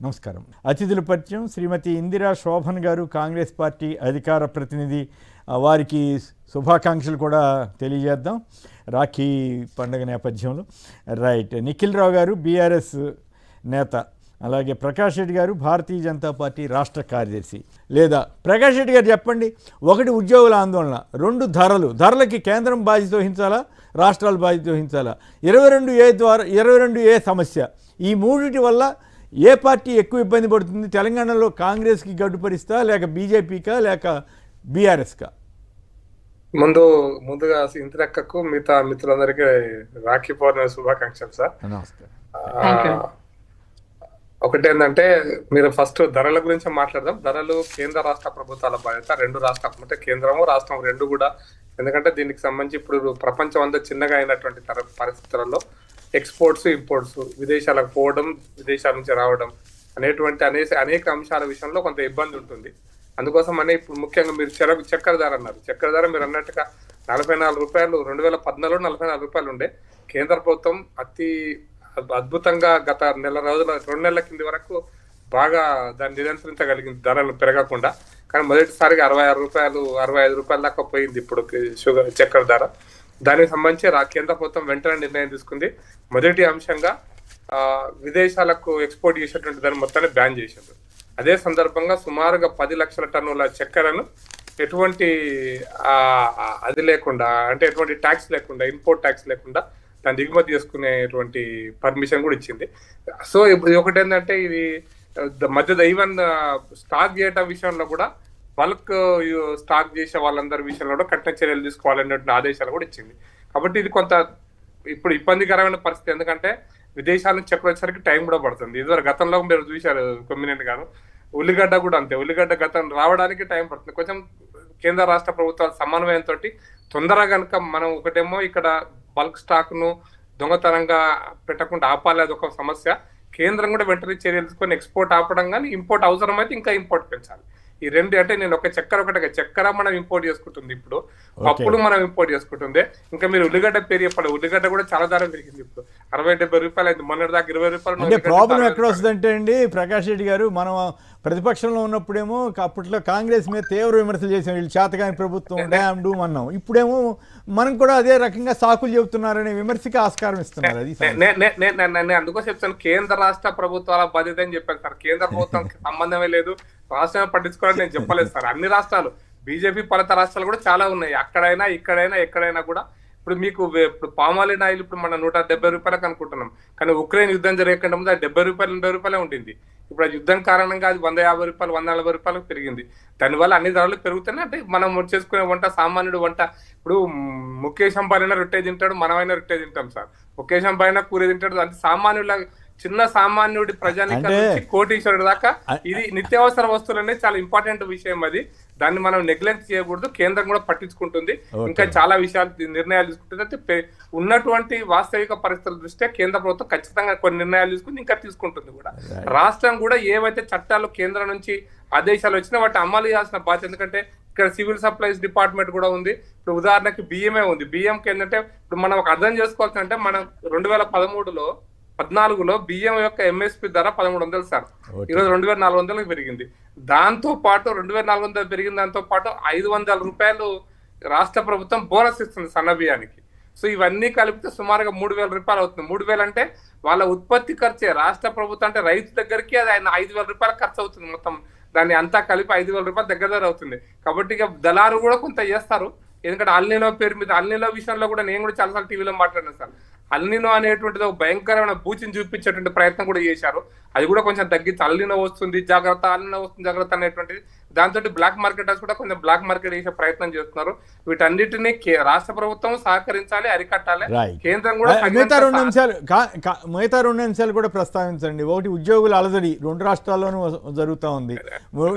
నమస్కారం. అతిథుల పరిచయం శ్రీమతి ఇందిరా శోభన్ గారు, కాంగ్రెస్ పార్టీ అధికార ప్రతినిధి. వారికి శుభాకాంక్షలు కూడా తెలియజేద్దాం రాఖీ పండుగ నేపథ్యంలో. రైట్. నిఖిల్ రావు గారు బీఆర్ఎస్ నేత, అలాగే ప్రకాష్ రెడ్డి గారు భారతీయ జనతా పార్టీ రాష్ట్ర కార్యదర్శి. లేదా ప్రకాష్ రెడ్డి గారు చెప్పండి, ఒకటి ఉద్యోగుల ఆందోళన, రెండు ధరలకి కేంద్రం బాధ్యత వహించాలా, రాష్ట్రాలు బాధ్యత వహించాలా, 22A సమస్య, ఈ మూడిటి వల్ల ఏ పార్టీ ఎక్కువ ఇబ్బంది పడుతుంది? తెలంగాణలో కాంగ్రెస్కి గడ్డుపరిస్తా, లేక బీజేపీకా, లేక బీఆర్ఎస్కా? ముందుగా ఇంతిరక్కకు మిగతా మిత్రులందరికీ రాఖీ పౌర్ణమి శుభాకాంక్షలు సార్. నమస్కారం. ఒకటేంటంటే, మీరు ఫస్ట్ ధరల గురించి మాట్లాడదాం. ధరలు కేంద్ర రాష్ట్ర ప్రభుత్వాల బాధ్యత. రెండు రాష్ట్రాలు అంటే కేంద్రము రాష్ట్రం రెండు కూడా. ఎందుకంటే దీనికి సంబంధించి ఇప్పుడు ప్రపంచం అంతా చిన్నగా అయినటువంటి పరిస్థితులలో ఎక్స్పోర్ట్స్, ఇంపోర్ట్స్, విదేశాలకు పోవడం, విదేశాల నుంచి రావడం అనేటువంటి అనేక అంశాల విషయంలో కొంత ఇబ్బంది ఉంటుంది. అందుకోసం ఇప్పుడు ముఖ్యంగా మీరు చక్కెర ధర అన్నారు. చక్కెర ధర మీరు అన్నట్టుగా 44 రూపాయలు 2014లో 44 రూపాయలు ఉండే. కేంద్ర ప్రభుత్వం అతి అద్భుతంగా గత 2 నెలల కింది వరకు బాగా దాన్ని నియంత్రించగలిగింది, ధరలు పెరగకుండా. కానీ మొదటిసారిగా 66 రూపాయలు 65 రూపాయల దాకా పోయింది ఇప్పుడు చక్కెర ధర. దానికి సంబంధించి కేంద్ర ప్రభుత్వం వెంటనే నిర్ణయం తీసుకుంది. మొదటి అంశంగా విదేశాలకు ఎక్స్పోర్ట్ చేసేటువంటి దాన్ని మొత్తాన్ని బ్యాన్ చేసింది. అదే సందర్భంగా సుమారుగా 10 లక్షల టన్నుల చక్కెరను ఎటువంటి అది లేకుండా, అంటే ఎటువంటి ట్యాక్స్ లేకుండా, ఇంపోర్ట్ ట్యాక్స్ లేకుండా దాన్ని దిగుమతి చేసుకునేటువంటి పర్మిషన్ కూడా ఇచ్చింది. సో ఇప్పుడు ఒకటి ఏంటంటే, ఇది ఈవెన్ స్టాక్ చేయటం విషయంలో కూడా బల్క్ స్టాక్ చేసే వాళ్ళందరి విషయంలో కూడా కఠిన చర్యలు తీసుకోవాలనేటువంటి ఆదేశాలు కూడా ఇచ్చింది. కాబట్టి ఇది కొంత ఇప్పుడు ఇబ్బందికరమైన పరిస్థితి. ఎందుకంటే విదేశాల నుంచి చక్కెర వచ్చేసరికి టైం కూడా పడుతుంది. ఇదివరకు గతంలో మీరు చూశారు కొమ్మినేని గారు, ఉల్లిగడ్డ కూడా అంతే. ఉల్లిగడ్డ గతం రావడానికి టైం పడుతుంది. కొంచెం కేంద్ర రాష్ట్ర ప్రభుత్వాల సమన్వయంతో తొందరగా కనుక మనం ఒకటేమో ఇక్కడ బల్క్ స్టాక్ ను దొంగతనంగా పెట్టకుండా ఆపాలి, అది ఒక సమస్య. కేంద్రం కూడా వెంటనే చర్యలు తీసుకొని ఎక్స్పోర్ట్ ఆపడం, కానీ ఇంపోర్ట్ అవసరమైతే ఇంకా ఇంపోర్ట్ పెంచాలి. ఈ రెండు, అంటే నేను చక్కెర మనం ఇంపోర్ట్ చేసుకుంటుంది, ఇప్పుడు పప్పులు మనం ఇంపోర్ట్ చేసుకుంటుంది. ఇంకా మీరు ఉల్లిగడ్డ పేరు చెప్పాలి. ఉల్లిగడ్డ కూడా చాలా ధర పెరిగింది. ఇప్పుడు 60-70 రూపాయలు అయింది. మొన్నటి దాకా 20 రూపాయలు. అంటే ప్రాబ్లం ఎక్కడ వస్తుందంటే అండి ప్రకాష్ రెడ్డి గారు, మనం ప్రతిపక్షంలో ఉన్నప్పుడేమో అప్పట్లో కాంగ్రెస్ మీద తీవ్ర విమర్శలు చేసాం, వీళ్ళు చేతకాని ప్రభుత్వం డ్యామ్ డూమ్ అన్నాం. ఇప్పుడేమో మనం కూడా అదే రకంగా సాకులు చెబుతున్నారనే విమర్శకి ఆస్కారం ఇస్తున్నారు. అది నేను అందుకోసం చెప్తాను, కేంద్ర రాష్ట్ర ప్రభుత్వాల బాధ్యత అని చెప్పాను సార్. కేంద్ర ప్రభుత్వానికి సంబంధమే లేదు, రాష్ట్రమే పట్టించుకోవాలని నేను చెప్పలేదు సార్. అన్ని రాష్ట్రాలు, బీజేపీ పాలిత రాష్ట్రాలు కూడా చాలా ఉన్నాయి. అక్కడైనా ఇక్కడైనా ఎక్కడైనా కూడా. ఇప్పుడు మీకు ఇప్పుడు పామాలిన్ ఆయిల్ ఇప్పుడు మనం 170 రూపాయలకు అనుకుంటున్నాం, కానీ ఉక్రెయిన్ యుద్ధం జరిగే ముందు అది 70 రూపాయలు 80 రూపాయలే ఉంటుంది. ఇప్పుడు ఆ యుద్ధం కారణంగా అది 150 రూపాయలు 140 రూపాయలకు పెరిగింది. దానివల్ల అన్ని ధరలు పెరుగుతున్నాయి. అంటే మనం చేసుకునే వంట, సామాన్యుడు వంట, ఇప్పుడు ముఖేష్ అంబానీ రొట్టె తింటాడు, మనమైనా రొట్టె తింటాం సార్. ముఖేష్ అంబానీ కూర తింటాడు. అంటే సామాన్యుల, చిన్న సామాన్యుడి ప్రజానిక నుంచి కోటీశ్వరుడు దాకా ఇది నిత్యావసర వస్తువులు అనేది చాలా ఇంపార్టెంట్ విషయం. అది దాన్ని మనం నెగ్లెక్ట్ చేయకూడదు. కేంద్రం కూడా పట్టించుకుంటుంది, ఇంకా చాలా విషయాలు నిర్ణయాలు తీసుకుంటుంది. అంటే ఉన్నటువంటి వాస్తవిక పరిస్థితుల దృష్ట్యా కేంద్ర ప్రభుత్వం ఖచ్చితంగా కొన్ని నిర్ణయాలు తీసుకుని ఇంకా తీసుకుంటుంది కూడా. రాష్ట్రం కూడా ఏవైతే చట్టాలు కేంద్రం నుంచి ఆదేశాలు వచ్చినా వాటి అమలు చేయాల్సిన బాధ్యత. ఎందుకంటే ఇక్కడ సివిల్ సప్లైస్ డిపార్ట్మెంట్ కూడా ఉంది. ఇప్పుడు ఉదాహరణకి బియ్యమే ఉంది. బియ్యంకి ఏంటంటే ఇప్పుడు మనం ఒక అర్థం చేసుకోవాల్సిందంటే, మనం 2014లో బియ్యం యొక్క ఎంఎస్పి ధర 1300 సార్. ఈరోజు 2400 పెరిగింది. దాంతో పాటు 2400 పెరిగిన దాంతో పాటు 500 రూపాయలు రాష్ట్ర ప్రభుత్వం బోనస్ ఇస్తుంది సన్న బియ్యానికి. సో ఇవన్నీ కలిపితే సుమారుగా 3000 రూపాయలు అవుతుంది. 3000 అంటే వాళ్ళ ఉత్పత్తి ఖర్చే. రాష్ట్ర ప్రభుత్వం అంటే రైతు దగ్గరికి అది 5000 రూపాయలు ఖర్చు అవుతుంది. మొత్తం దాన్ని అంతా కలిపి 5000 రూపాయలు దగ్గర అవుతుంది. కాబట్టి ఇక దళారు కూడా కొంత చేస్తారు. ఎందుకంటే అల్నినో పేరు మీద, అల్నినో విషయంలో కూడా నేను కూడా చాలాసార్లు టీవీలో మాట్లాడినా సార్. అల్నినో అనేటువంటిది ఒక భయంకరమైన బూచిని చూపించేటువంటి ప్రయత్నం కూడా చేశారు. అది కూడా కొంచెం తగ్గించి అల్నినో వస్తుంది జాగ్రత్త, అల్నినో వస్తుంది జాగ్రత్త అనేటువంటిది. దాంతో బ్లాక్ మార్కెటర్స్ కూడా కొంచెం బ్లాక్ మార్కెట్ చేసే ప్రయత్నం చేస్తున్నారు. వీటన్నిటిని రాష్ట్ర ప్రభుత్వం సహకరించాలి, అరికట్టాలి. కేంద్రం కూడా మిగతా రెండు అంశాలు కూడా ప్రస్తావించండి. ఒకటి ఉద్యోగుల అలజడి రెండు రాష్ట్రాల్లోనూ జరుగుతూ ఉంది.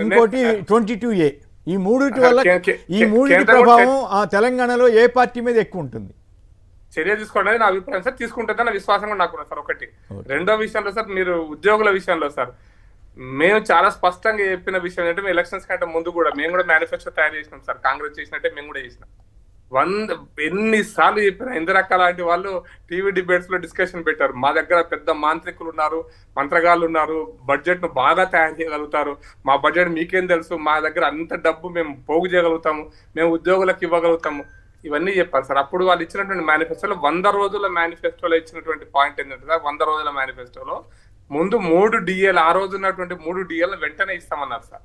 ఇంకోటి 22A. ఈ మూడిటి ప్రభావం తెలంగాణలో ఏ పార్టీ మీద ఎక్కువ ఉంటుంది? చర్య తీసుకోవడం నా అభిప్రాయం సార్. తీసుకుంటుందని విశ్వాసం కూడా నాకు సార్. ఒకటి. రెండో విషయంలో సార్, మీరు ఉద్యోగుల విషయంలో సార్, మేము చాలా స్పష్టంగా చెప్పిన విషయం ఏంటంటే, ఎలక్షన్స్ కంటే ముందు కూడా మేము కూడా మేనిఫెస్టో తయారు చేసినాం సార్. కాంగ్రెస్ చేసినట్టే మేము కూడా చేసినాం. ఎన్నిసార్లు చెప్పిన ఇందిరక్క లాంటి వాళ్ళు టీవీ డిబేట్స్ లో డిస్కషన్ పెట్టారు. మా దగ్గర పెద్ద మాంత్రికులు ఉన్నారు, మంత్రగాళ్ళు ఉన్నారు, బడ్జెట్ ను బాగా తయారు చేయగలుగుతారు, మా బడ్జెట్ మీకేం తెలుసు, మా దగ్గర అంత డబ్బు మేము పోగు చేయగలుగుతాము, మేము ఉద్యోగులకు ఇవ్వగలుగుతాము, ఇవన్నీ చెప్పారు సార్. అప్పుడు వాళ్ళు ఇచ్చినటువంటి మేనిఫెస్టోలో 100 రోజుల మేనిఫెస్టోలో ఇచ్చినటువంటి పాయింట్ ఏంటంటే సార్, 100 రోజుల మేనిఫెస్టోలో ముందు 3 DL, ఆ రోజు ఉన్నటువంటి 3 DL వెంటనే ఇస్తామన్నారు సార్.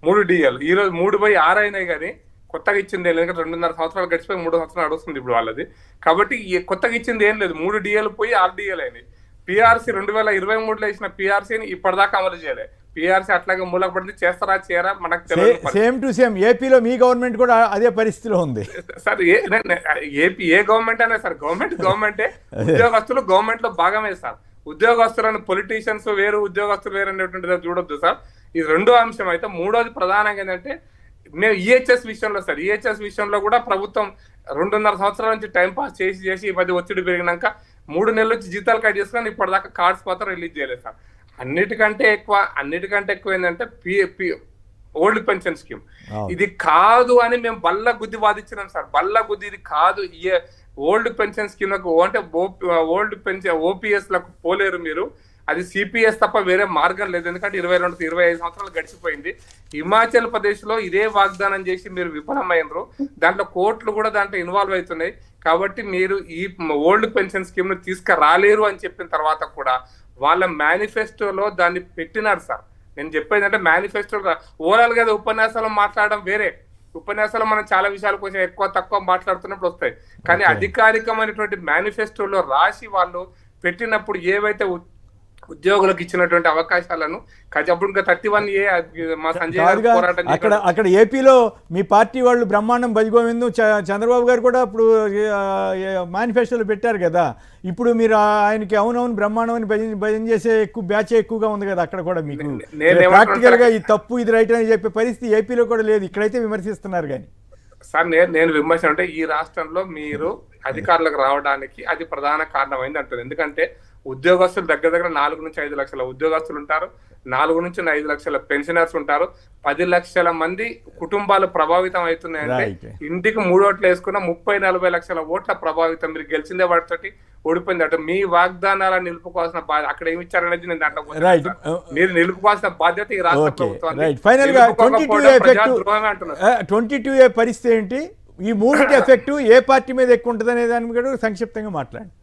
3 DL ఈ రోజు 3/6 అయినాయి కానీ కొత్తగా ఇచ్చింది ఏం లేదు. 2.5 సంవత్సరాలు గడిచిపోయి 3 సంవత్సరాలు నడుస్తుంది ఇప్పుడు వాళ్ళది. కాబట్టి కొత్తగా ఇచ్చింది ఏం లేదు. 3 DL పోయి 6 DL అయినాయి. పిఆర్సీ 2023లో ఇచ్చిన పిఆర్సీని ఇప్పటిదాకా అమలు చేయలేదు. పిఆర్సీ అట్లాగే మూలక పడింది. చేస్తారా చేయరా మనకు తెలియదు. సేమ్ టు సేమ్ ఏపీలో మీ గవర్నమెంట్ కూడా అదే పరిస్థితిలో ఉంది సార్. ఏపీ ఏ గవర్నమెంట్ అనే సార్, గవర్నమెంటే, ఉద్యోగస్తులు గవర్నమెంట్ లో భాగమే సార్. ఉద్యోగస్తులను పొలిటీషియన్స్ వేరు, ఉద్యోగస్తులు వేరు అనేటువంటిది చూడొద్దు సార్. ఇది రెండో అంశం. అయితే మూడోది ప్రధానంగా ఏంటంటే మేము ఈహెచ్ఎస్ విషయంలో సార్, ఈహెచ్ఎస్ విషయంలో కూడా ప్రభుత్వం 2.5 సంవత్సరాల నుంచి టైం పాస్ చేసి ఈ మధ్య ఒత్తిడి పెరిగినాక 3 నెలల నుంచి జీతాలు కట్ చేసుకుని ఇప్పటిదాకా కార్డ్స్ మాత్రం రిలీజ్ చేయలేదు సార్. అన్నిటికంటే ఎక్కువ ఏంటంటే ఓల్డ్ పెన్షన్ స్కీమ్. ఇది కాదు అని మేము బల్ల గుద్ది వాదించినాం సార్. బల్ల గుద్ది ఇది కాదు, ఓల్డ్ పెన్షన్ స్కీమ్ లకు అంటే ఓల్డ్ పెన్షన్ ఓపీఎస్ లకు పోలేరు మీరు. అది సిపిఎస్ తప్ప వేరే మార్గం లేదు. ఎందుకంటే 22-25 సంవత్సరాలు గడిచిపోయింది. హిమాచల్ ప్రదేశ్ లో ఇదే వాగ్దానం చేసి మీరు విఫలమైనరు. దాంట్లో కోర్టులు కూడా దాంట్లో ఇన్వాల్వ్ అవుతున్నాయి. కాబట్టి మీరు ఈ ఓల్డ్ పెన్షన్ స్కీమ్ ను తీసుకురాలేరు అని చెప్పిన తర్వాత కూడా వాళ్ళ మేనిఫెస్టోలో దాన్ని పెట్టినారు సార్. నేను చెప్పేది అంటే మేనిఫెస్టో ఓవరాల్ గా ఉపన్యాసాలు మాట్లాడడం వేరే. ఉపన్యాసాలు మనం చాలా విషయాల కోసం ఎక్కువ తక్కువ మాట్లాడుతున్నప్పుడు వస్తాయి. కానీ అధికారికమైనటువంటి మేనిఫెస్టోలో రాసి వాళ్ళు పెట్టినప్పుడు ఏవైతే ఉద్యోగులకు ఇచ్చినటువంటి అవకాశాలను అప్పుడు ఇంకా 31A మా సంజయ్ గారు పోరాటం అక్కడ ఏపీలో మీ పార్టీ వాళ్ళు బ్రహ్మాండం బజిగోవిందు చంద్రబాబు గారు కూడా ఇప్పుడు మేనిఫెస్టోలో పెట్టారు కదా. ఇప్పుడు మీరు ఆయనకి అవునవును బ్రహ్మాండం అని భజన చేసే బ్యాచ్ ఎక్కువగా ఉంది కదా. అక్కడ కూడా మీకు ప్రాక్టికల్ గా ఈ తప్పు ఇది రైట్ అని చెప్పే పరిస్థితి ఏపీలో కూడా లేదు. ఇక్కడైతే విమర్శిస్తున్నారు కానీ సార్. నేను విమర్శ అంటే ఈ రాష్ట్రంలో మీరు అధికారులకు రావడానికి అది ప్రధాన కారణమైంది అంటారు. ఎందుకంటే ఉద్యోగస్తులు దగ్గర 4 నుంచి 5 లక్షల ఉద్యోగస్తులు ఉంటారు, 4 నుంచి 5 లక్షల పెన్షనర్స్ ఉంటారు, 10 లక్షల మంది కుటుంబాలు ప్రభావితం అవుతున్నాయంటే ఇంటికి 3 ఓట్లు వేసుకున్న 30-40 లక్షల ఓట్ల ప్రభావితం. మీరు గెలిచిందే వాటితోటి ఓడిపోయింది అంటే మీ వాగ్దానాలను నిలుపుకోవాల్సిన బాధ్యత అక్కడ ఏమి ఇచ్చారనేది నేను దాంట్లో మీరు నిలుపుకోవాల్సిన బాధ్యత ఈ రాష్ట్ర ప్రభుత్వానికి. 22A పరిస్థితి ఏంటి, ఈ మూడింటి ఎఫెక్ట్ ఏ పార్టీ మీద ఎక్కువ ఉంటుంది అనే దాని మీద సంక్షిప్తంగా మాట్లాడండి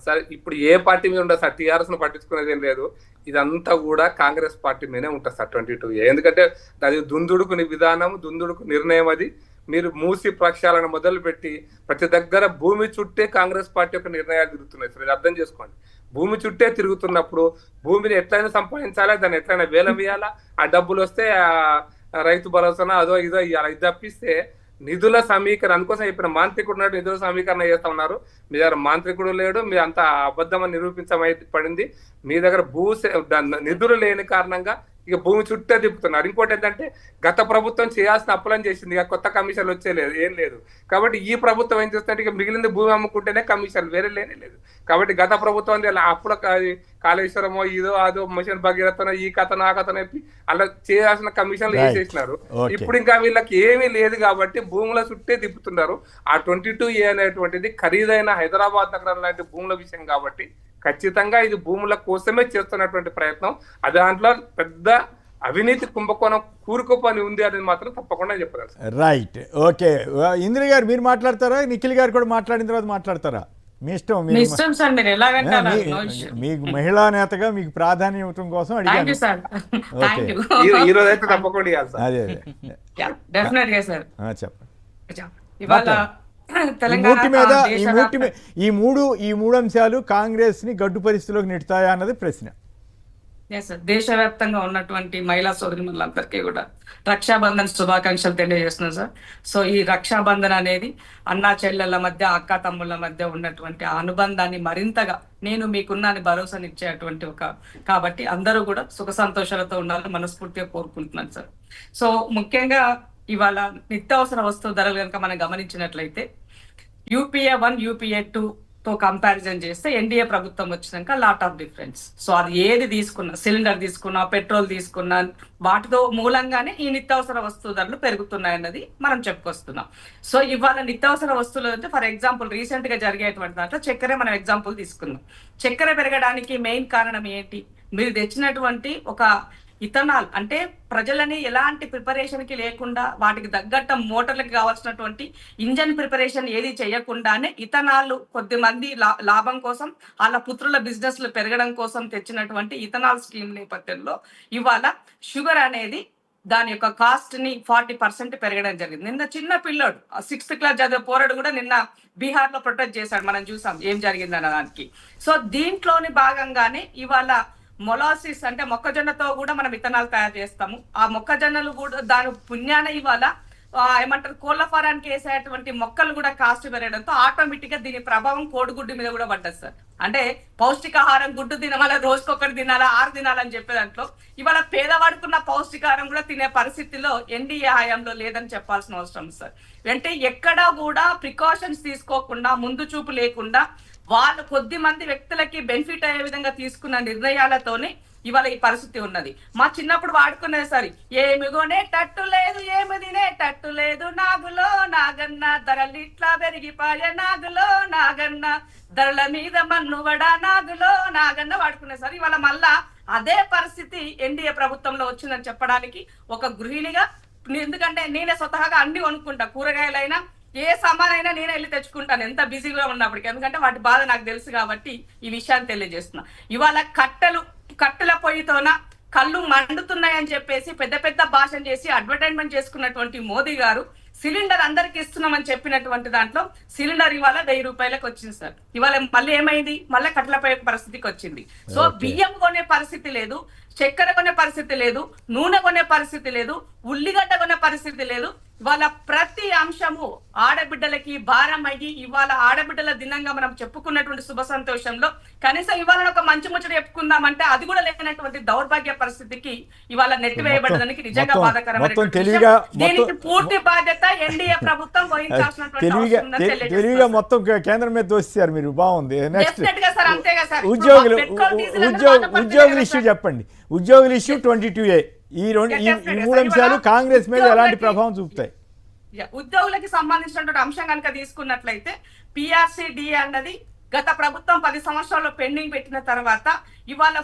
సార్. ఇప్పుడు ఏ పార్టీ మీద ఉండదు సార్, టీఆర్ఎస్ ను పట్టించుకునేది ఏం లేదు. ఇదంతా కూడా కాంగ్రెస్ పార్టీ మీదే ఉంటుంది సార్ 22A. ఎందుకంటే అది దుందుడుకుని విధానం, దుందుడుకు నిర్ణయం. అది మీరు మూసి ప్రక్షాళన మొదలుపెట్టి ప్రతి దగ్గర భూమి చుట్టే కాంగ్రెస్ పార్టీ యొక్క నిర్ణయాలు తిరుగుతున్నాయి సార్. ఇది అర్థం చేసుకోండి. భూమి చుట్టే తిరుగుతున్నప్పుడు భూమిని ఎట్లయినా సంపాదించాలా, దాన్ని ఎట్లయినా వేలం వేయాలా, ఆ డబ్బులు వస్తే రైతు భరోసానా అదో ఇదో ఇవ్వాలి. ఇది తప్పిస్తే నిధుల సమీకరణ అందుకోసం చెప్పిన మాంత్రికుడు నాడు నిధుల సమీకరణ చేస్తా ఉన్నారు. మీ దగ్గర మాంత్రికుడు లేడు, మీ అంత అబద్ధమని నిరూపించమై పడింది. మీ దగ్గర నిధులు లేని కారణంగా ఇక భూమి చుట్టే తిప్పుతున్నారు. ఇంకోటి ఏంటంటే గత ప్రభుత్వం చేయాల్సిన అప్పులను చేసింది, ఇక కొత్త కమిషన్లు వచ్చేలేదు, ఏం లేదు. కాబట్టి ఈ ప్రభుత్వం ఏం చేస్తుంటే ఇక మిగిలింది భూమి అమ్ముకుంటేనే కమిషన్, వేరే లేనే లేదు. కాబట్టి గత ప్రభుత్వం అప్పుల కాళేశ్వరమో ఇదో అదో మిషన్ భగీరథనో ఈ కథనో ఆ కథనో అలా చేయాల్సిన కమిషన్లు చేసేసినారు. ఇప్పుడు ఇంకా వీళ్ళకి ఏమీ లేదు కాబట్టి భూముల చుట్టే తిప్పుతున్నారు. ఆ 22A అనేటువంటిది ఖరీదైన హైదరాబాద్ నగరం లాంటి భూముల విషయం కాబట్టి ఖచ్చితంగా ఇది భూముల కోసమే చేస్తున్నటువంటి ప్రయత్నం. దాంట్లో పెద్ద అవినీతి కుంభకోణం కూరుకుపోని ఉంది అనేది మాత్రం తప్పకుండా చెప్పగలరు. Right, okay. ఇంద్ర గారు మీరు మాట్లాడతారా, నిఖిల్ గారు కూడా మాట్లాడిన తర్వాత మాట్లాడతారా? మీ ఇష్టం. మీకు మహిళా నేతగా మీకు ప్రాధాన్యం ఇవ్వడం కోసం అడిగాను. అదే చెప్పండి. ఈ మూడు అంశాలు కాంగ్రెస్ ని గడ్డు పరిస్థితిలోకి నెట్టుతాయా అన్నది ప్రశ్న. దేశవ్యాప్తంగా ఉన్నటువంటి మహిళా సోదరిమణులందరికీ కూడా రక్షాబంధన్ శుభాకాంక్షలు తెలియజేస్తున్నాను సార్. సో ఈ రక్షాబంధన్ అనేది అన్నా చెల్లెళ్ళ మధ్య, అక్క తమ్ముళ్ళ మధ్య ఉన్నటువంటి అనుబంధాన్ని మరింతగా నేను మీకున్నాని భరోసానిచ్చేటువంటి కాబట్టి అందరూ కూడా సుఖ సంతోషాలతో ఉండాలని మనస్ఫూర్తిగా కోరుకుంటున్నాను సార్. సో ముఖ్యంగా ఇవాళ నిత్యావసర వస్తువు ధరలు కనుక మనం గమనించినట్లయితే UPA 1, UPA 2 తో కంపారిజన్ చేస్తే ఎన్డీఏ ప్రభుత్వం వచ్చినాక లాట్ ఆఫ్ డిఫరెన్స్. సో అది ఏది తీసుకున్నా, సిలిండర్ తీసుకున్నా, పెట్రోల్ తీసుకున్నా, వాటితో మూలంగానే ఈ నిత్యావసర వస్తువు ధరలు పెరుగుతున్నాయన్నది మనం చెప్పుకొస్తున్నాం. సో ఇవాళ నిత్యావసర వస్తువులు అంటే ఫర్ ఎగ్జాంపుల్ రీసెంట్ గా జరిగేటువంటి దాంట్లో చక్కెర మనం ఎగ్జాంపుల్ తీసుకుందాం. చక్కెర పెరగడానికి మెయిన్ కారణం ఏంటి? మీరు తెచ్చినటువంటి ఒక ఇథనాల్, అంటే ప్రజలని ఎలాంటి ప్రిపరేషన్ కి లేకుండా వాటికి తగ్గట్టు మోటార్లకు కావాల్సినటువంటి ఇంజన్ ప్రిపరేషన్ ఏది చేయకుండానే ఇథనాల్ కొద్ది మంది లాభం కోసం వాళ్ళ పుత్రుల బిజినెస్లు పెరగడం కోసం తెచ్చినటువంటి ఇథనాల్ స్కీమ్ నేపథ్యంలో ఇవాళ షుగర్ అనేది దాని యొక్క కాస్ట్ ని 40% పెరగడం జరిగింది. నిన్న చిన్న పిల్లోడు 6th క్లాస్ చదివే పోరాడు కూడా నిన్న బీహార్ లో ప్రొటెస్ట్ చేశాడు, మనం చూసాం ఏం జరిగిందన్న దానికి. సో దీంట్లోని భాగంగానే ఇవాళ మొలాసిస్ అంటే మొక్కజొన్నతో కూడా మనం విత్తనాలు తయారు చేస్తాము. ఆ మొక్కజొన్నలు కూడా దాని పుణ్యాన ఇవాళ ఏమంటారు కోళ్ల ఫారానికి వేసేటువంటి మొక్కలు కూడా కాస్ట్ పెరగడంతో ఆటోమేటిక్ గా దీని ప్రభావం కోడిగుడ్డు మీద కూడా పడ్డది సార్. అంటే పౌష్టికాహారం గుడ్డు తినాలా, రోజుకొకటి తినాలా, 6 తినాలని చెప్పే దాంట్లో ఇవాళ పేదవాడుకున్న పౌష్టికాహారం కూడా తినే పరిస్థితిలో ఎన్డీఏ హయాంలో లేదని చెప్పాల్సిన అవసరం సార్. అంటే ఎక్కడా కూడా ప్రికాషన్స్ తీసుకోకుండా, ముందు చూపు లేకుండా వాళ్ళు కొద్ది మంది వ్యక్తులకి బెనిఫిట్ అయ్యే విధంగా తీసుకున్న నిర్ణయాలతోనే ఇవాళ ఈ పరిస్థితి ఉన్నది. మా చిన్నప్పుడు వాడుకునేది సరి, ఏమి కొనేటట్టు లేదు, ఏమి తినేటట్టు లేదు, నాగులో నాగన్న ధరలు ఇట్లా పెరిగిపాయ, నాగులో నాగన్న ధరల మీద మన్నువడ, నాగులో నాగన్న వాడుకునేసరి ఇవాళ మళ్ళా అదే పరిస్థితి ఎన్డీఏ ప్రభుత్వంలో వచ్చిందని చెప్పడానికి ఒక గృహిణిగా, ఎందుకంటే నేనే స్వతహాగా అన్ని కొనుక్కుంటా, కూరగాయలైనా ఏ సామానైనా నేనే వెళ్ళి తెచ్చుకుంటాను ఎంత బిజీగా ఉన్నప్పటికీ, ఎందుకంటే వాటి బాధ నాకు తెలుసు కాబట్టి ఈ విషయాన్ని తెలియజేస్తున్నా. ఇవాళ కట్టెల పొయ్యితోన కళ్ళు మండుతున్నాయని చెప్పేసి పెద్ద పెద్ద భాషణ చేసి అడ్వర్టైజ్మెంట్ చేసుకున్నటువంటి మోదీ గారు సిలిండర్ అందరికి ఇస్తున్నామని చెప్పినటువంటి దాంట్లో సిలిండర్ ఇవాళ 1000 రూపాయలకు వచ్చింది సార్. ఇవాళ మళ్ళీ ఏమైంది, మళ్ళీ కట్టెల పొయ్యి పరిస్థితికి వచ్చింది. సో బియ్యం కొనే పరిస్థితి లేదు, చక్కెర కొనే పరిస్థితి లేదు, నూనె కొనే పరిస్థితి లేదు, ఉల్లిగడ్డ కొనే పరిస్థితి లేదు. ఇవాళ ప్రతి అంశము ఆడబిడ్డలకి భారం అయ్యి ఇవాళ ఆడబిడ్డల దినంగా మనం చెప్పుకున్నటువంటి శుభ సంతోషంలో కనీసం ఇవాళ ఒక మంచి ముచ్చట చెప్పుకుందామంటే అది కూడా లేనటువంటి దౌర్భాగ్య పరిస్థితికి ఇవాళ నెట్టివేయబడ్డానికి నిజంగా బాధాకరమైనటువంటి విషయం. దీనికి పూర్తి బాధ్యత ఎన్డీఏ ప్రభుత్వం వహించాల్సినటువంటి అవసరం ఉందని తెలివిగా మొత్తం కేంద్రం మీద దోస్తారు మీరు. బాగుంది. డెఫినెట్ గా సార్, అంతేగా సార్. ఉద్యోగుల ఇష్యూ చెప్పండి. ఉద్యోగుల ఇష్యూ 22A, ఈ 3 అంశాలు కాంగ్రెస్ మీద ఎలాంటి ప్రభావం చూపుతాయి? ఉద్యోగులకి సంబంధించినటువంటి అంశం కనుక తీసుకున్నట్లయితే PRC-D అన్నది గత ప్రభుత్వం 10 సంవత్సరాల్లో పెండింగ్ పెట్టిన తర్వాత ఇవాళ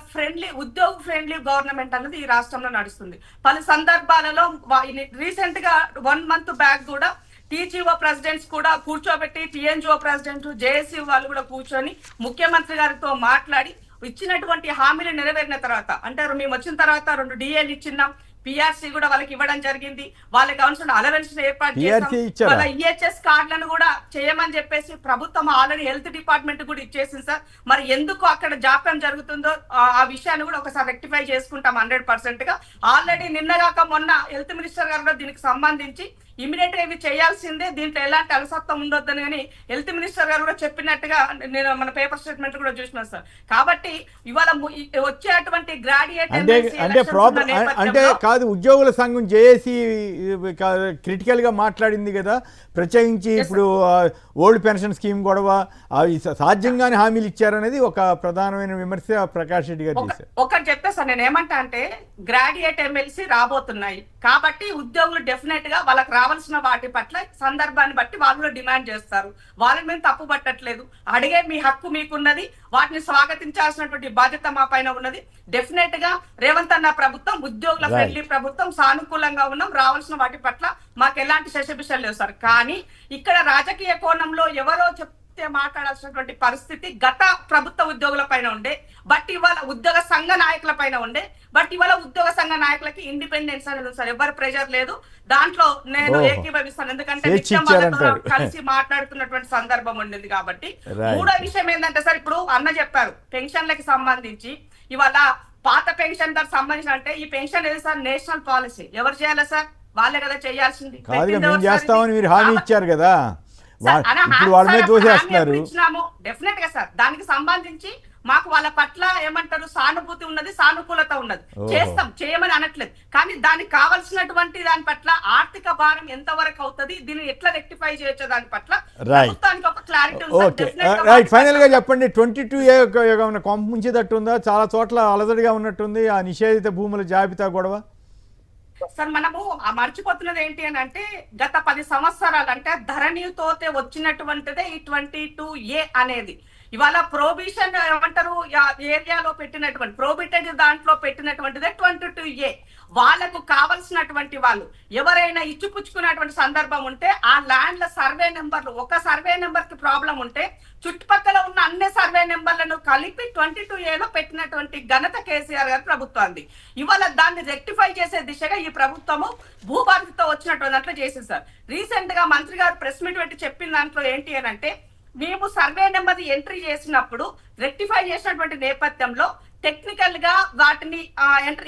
ఉద్యోగ ఫ్రెండ్లీ గవర్నమెంట్ అన్నది ఈ రాష్ట్రంలో నడుస్తుంది. పలు సందర్భాలలో రీసెంట్ గా 1 month బ్యాక్ కూడా TGO ప్రెసిడెంట్స్ కూడా కూర్చోబెట్టి, TNGO ప్రెసిడెంట్, JSU వాళ్ళు కూడా కూర్చొని ముఖ్యమంత్రి గారితో మాట్లాడి ఇచ్చినటువంటి హామీలు నెరవేరిన తర్వాత, అంటే మేము వచ్చిన తర్వాత 2 DAలు ఇచ్చినాం, PRC కూడా వాళ్ళకి ఇవ్వడం జరిగింది, వాళ్ళకి కావాల్సిన అలవెన్స్ ఏర్పాటు చేస్తాం, వాళ్ళ EHS కార్డులను కూడా చేయమని చెప్పేసి ప్రభుత్వం ఆల్రెడీ హెల్త్ డిపార్ట్మెంట్ కూడా ఇచ్చేసింది సార్. మరి ఎందుకు అక్కడ జాప్యం జరుగుతుందో ఆ విషయాన్ని కూడా ఒకసారి రెక్టిఫై చేసుకుంటాం 100% గా. ఆల్రెడీ నిన్నగాక మొన్న హెల్త్ మినిస్టర్ గారు కూడా దీనికి సంబంధించి ఇమీడియట్ గా ఇవి చేయాల్సిందే, దీంట్లో ఎలాంటి అలసత్వం ఉండొద్దని కానీ హెల్త్ మినిస్టర్ గారు కూడా చెప్పినట్టుగా నేను మన పేపర్ స్టేట్మెంట్ కూడా చూసినా సార్. కాబట్టి ఇవాళ వచ్చేటువంటి గ్రాడ్యుయేట్ అంటే కాదు, ఉద్యోగుల సంఘం జేఏసీ క్రిటికల్ గా మాట్లాడింది కదా, ప్రత్యేకించి ఇప్పుడు ఓల్డ్ పెన్షన్ స్కీమ్ గొడవ అవి సాధ్యంగానే హామీలు ఇచ్చారనేది ఒక ప్రధానమైన విమర్శ ప్రకాష్ రెడ్డి గారు చేశారు. ఒకటి చెప్తా సార్, నేను ఏమంటా అంటే గ్రాడ్యుయేట్ ఎమ్మెల్సీ రాబోతున్నాయి కాబట్టి ఉద్యోగులు డెఫినెట్ గా వాళ్ళకి రావాల్సిన వాటి పట్ల సందర్భాన్ని బట్టి వాళ్ళు డిమాండ్ చేస్తారు. వాళ్ళని మేము తప్పు పట్టట్లేదు, అడిగే మీ హక్కు మీకున్నది, వాటిని స్వాగతించాల్సినటువంటి బాధ్యత మా పైన ఉన్నది. డెఫినెట్ గా రేవంత్ అన్న ప్రభుత్వం ఉద్యోగుల ఫ్రెండ్లీ ప్రభుత్వం, సానుకూలంగా ఉన్నాం, రావాల్సిన వాటి పట్ల మాకు ఎలాంటి శశబిషలు లేవు సార్. కానీ ఇక్కడ రాజకీయ కోణంలో ఎవరో మాట్లాడాల్సినటువంటి పరిస్థితి గత ప్రభుత్వ ఉద్యోగుల పైన ఉండే, బట్ ఇవాళ ఉద్యోగ సంఘ నాయకుల పైన ఉండే, బట్ ఇవాళ ఉద్యోగ సంఘ నాయకులకి ఇండిపెండెన్స్ అనేది సార్, ఎవరు ప్రెషర్ లేదు. దాంట్లో నేను ఏకీభవిస్తాను, ఎందుకంటే నిత్యం వాళ్ళతో కలిసి మాట్లాడుతున్నటువంటి సందర్భం ఉండేది కాబట్టి. మూడో విషయం ఏంటంటే సార్, ఇప్పుడు అన్న చెప్పారు పెన్షన్లకి సంబంధించి ఇవాళ పాత పెన్షన్ దానికి సంబంధించిన, అంటే ఈ పెన్షన్ ఏది సార్ నేషనల్ పాలసీ, ఎవరు చేయాలి సార్? వాళ్ళే కదా చేయాల్సింది. చేస్తామని మీరు హామీ ఇచ్చారు కదా, ఇప్పుడు వాళ్ళ మీద దోషేస్తున్నారు. డెఫినెట్ గా సార్ దానికి సంబంధించి మాకు వాళ్ళ పట్ల ఏమంటారు సానుభూతి ఉన్నది, సానుకూలత ఉన్నది, చేస్తాం, చేయమని అనట్లేదు. కానీ దానికి కావాల్సినటువంటి దాని పట్ల ఆర్థిక భారం ఎంత వరకు అవుతుంది, దీన్ని ఎట్లా రెక్టిఫై చేయొచ్చు దాని పట్ల ప్రభుత్వానికి ఒక క్లారిటీ ఓకే రైట్. ఫైనల్ గా చెప్పండి, 22A ఏమైనా కొంప ముంచేటట్టు ఉందా? చాలా చోట్ల అలజడిగా ఉన్నట్టుంది ఆ నిషేధిత భూముల జాబితా గొడవ. సార్ మనము మర్చిపోతున్నది ఏంటి అని అంటే, గత 10 సంవత్సరాలు అంటే ధరణితోతే వచ్చినటువంటిదే ఈ 22A అనేది. ఇవాళ ప్రొహిబిషన్ ఏమంటారు ఏరియాలో పెట్టినటువంటి ప్రొహిబిటెడ్ దాంట్లో పెట్టినటువంటిదే 22A. వాళ్ళకు కావలసినటువంటి వాళ్ళు ఎవరైనా ఇచ్చిపుచ్చుకున్నటువంటి సందర్భం ఉంటే ఆ ల్యాండ్ల సర్వే నెంబర్లు, ఒక సర్వే నెంబర్ కి ప్రాబ్లం ఉంటే చుట్టుపక్కల ఉన్న అన్ని సర్వే నెంబర్లను కలిపి 22Aలో పెట్టినటువంటి ఘనత కేసీఆర్ గారి ప్రభుత్వాన్ని. ఇవాళ దాన్ని రెక్టిఫై చేసే దిశగా ఈ ప్రభుత్వము భూభారతితో వచ్చినటువంటి దాంట్లో చేసింది సార్. రీసెంట్ గా మంత్రి గారు ప్రెస్ మీట్ పెట్టి చెప్పిన దాంట్లో ఏంటి అని అంటే, మేము సర్వే నెంబర్ ఎంట్రీ చేసినప్పుడు రెక్టిఫై చేసినటువంటి నేపథ్యంలో టెక్నికల్ గా వాటిని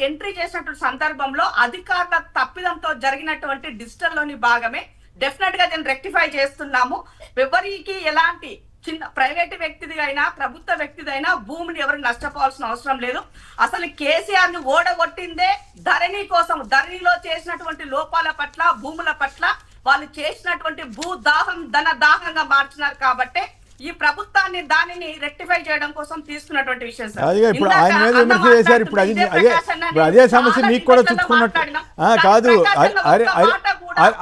ఎంట్రీ చేసినటువంటి సందర్భంలో అధికారుల తప్పిదంతో జరిగినటువంటి డిజిటల్ లోని భాగమే. డెఫినెట్ గా దీన్ని రెక్టిఫై చేస్తున్నాము. ఎవరికి ఎలాంటి చిన్న ప్రైవేట్ వ్యక్తిది అయినా ప్రభుత్వ వ్యక్తిదైనా భూమిని ఎవరు నష్టపోవాల్సిన అవసరం లేదు. అసలు కేసీఆర్ ని ఓడగొట్టిందే ధరణి కోసం. ధరణిలో చేసినటువంటి లోపాల పట్ల, భూముల పట్ల వాళ్ళు చేసినటువంటి భూదాహం ధన దాహంగా మార్చినారు. కాబట్టి ఈ ప్రభుత్వాన్ని దానిని రెక్టిఫై చేయడం కోసం తీసుకున్నటువంటి విషయం సార్. ఇప్పుడు ఆయన మీద విమర్శ చేశారు. ఇప్పుడు అదే సమస్య మీకు కూడా చుట్టుకున్నట్టు కాదు.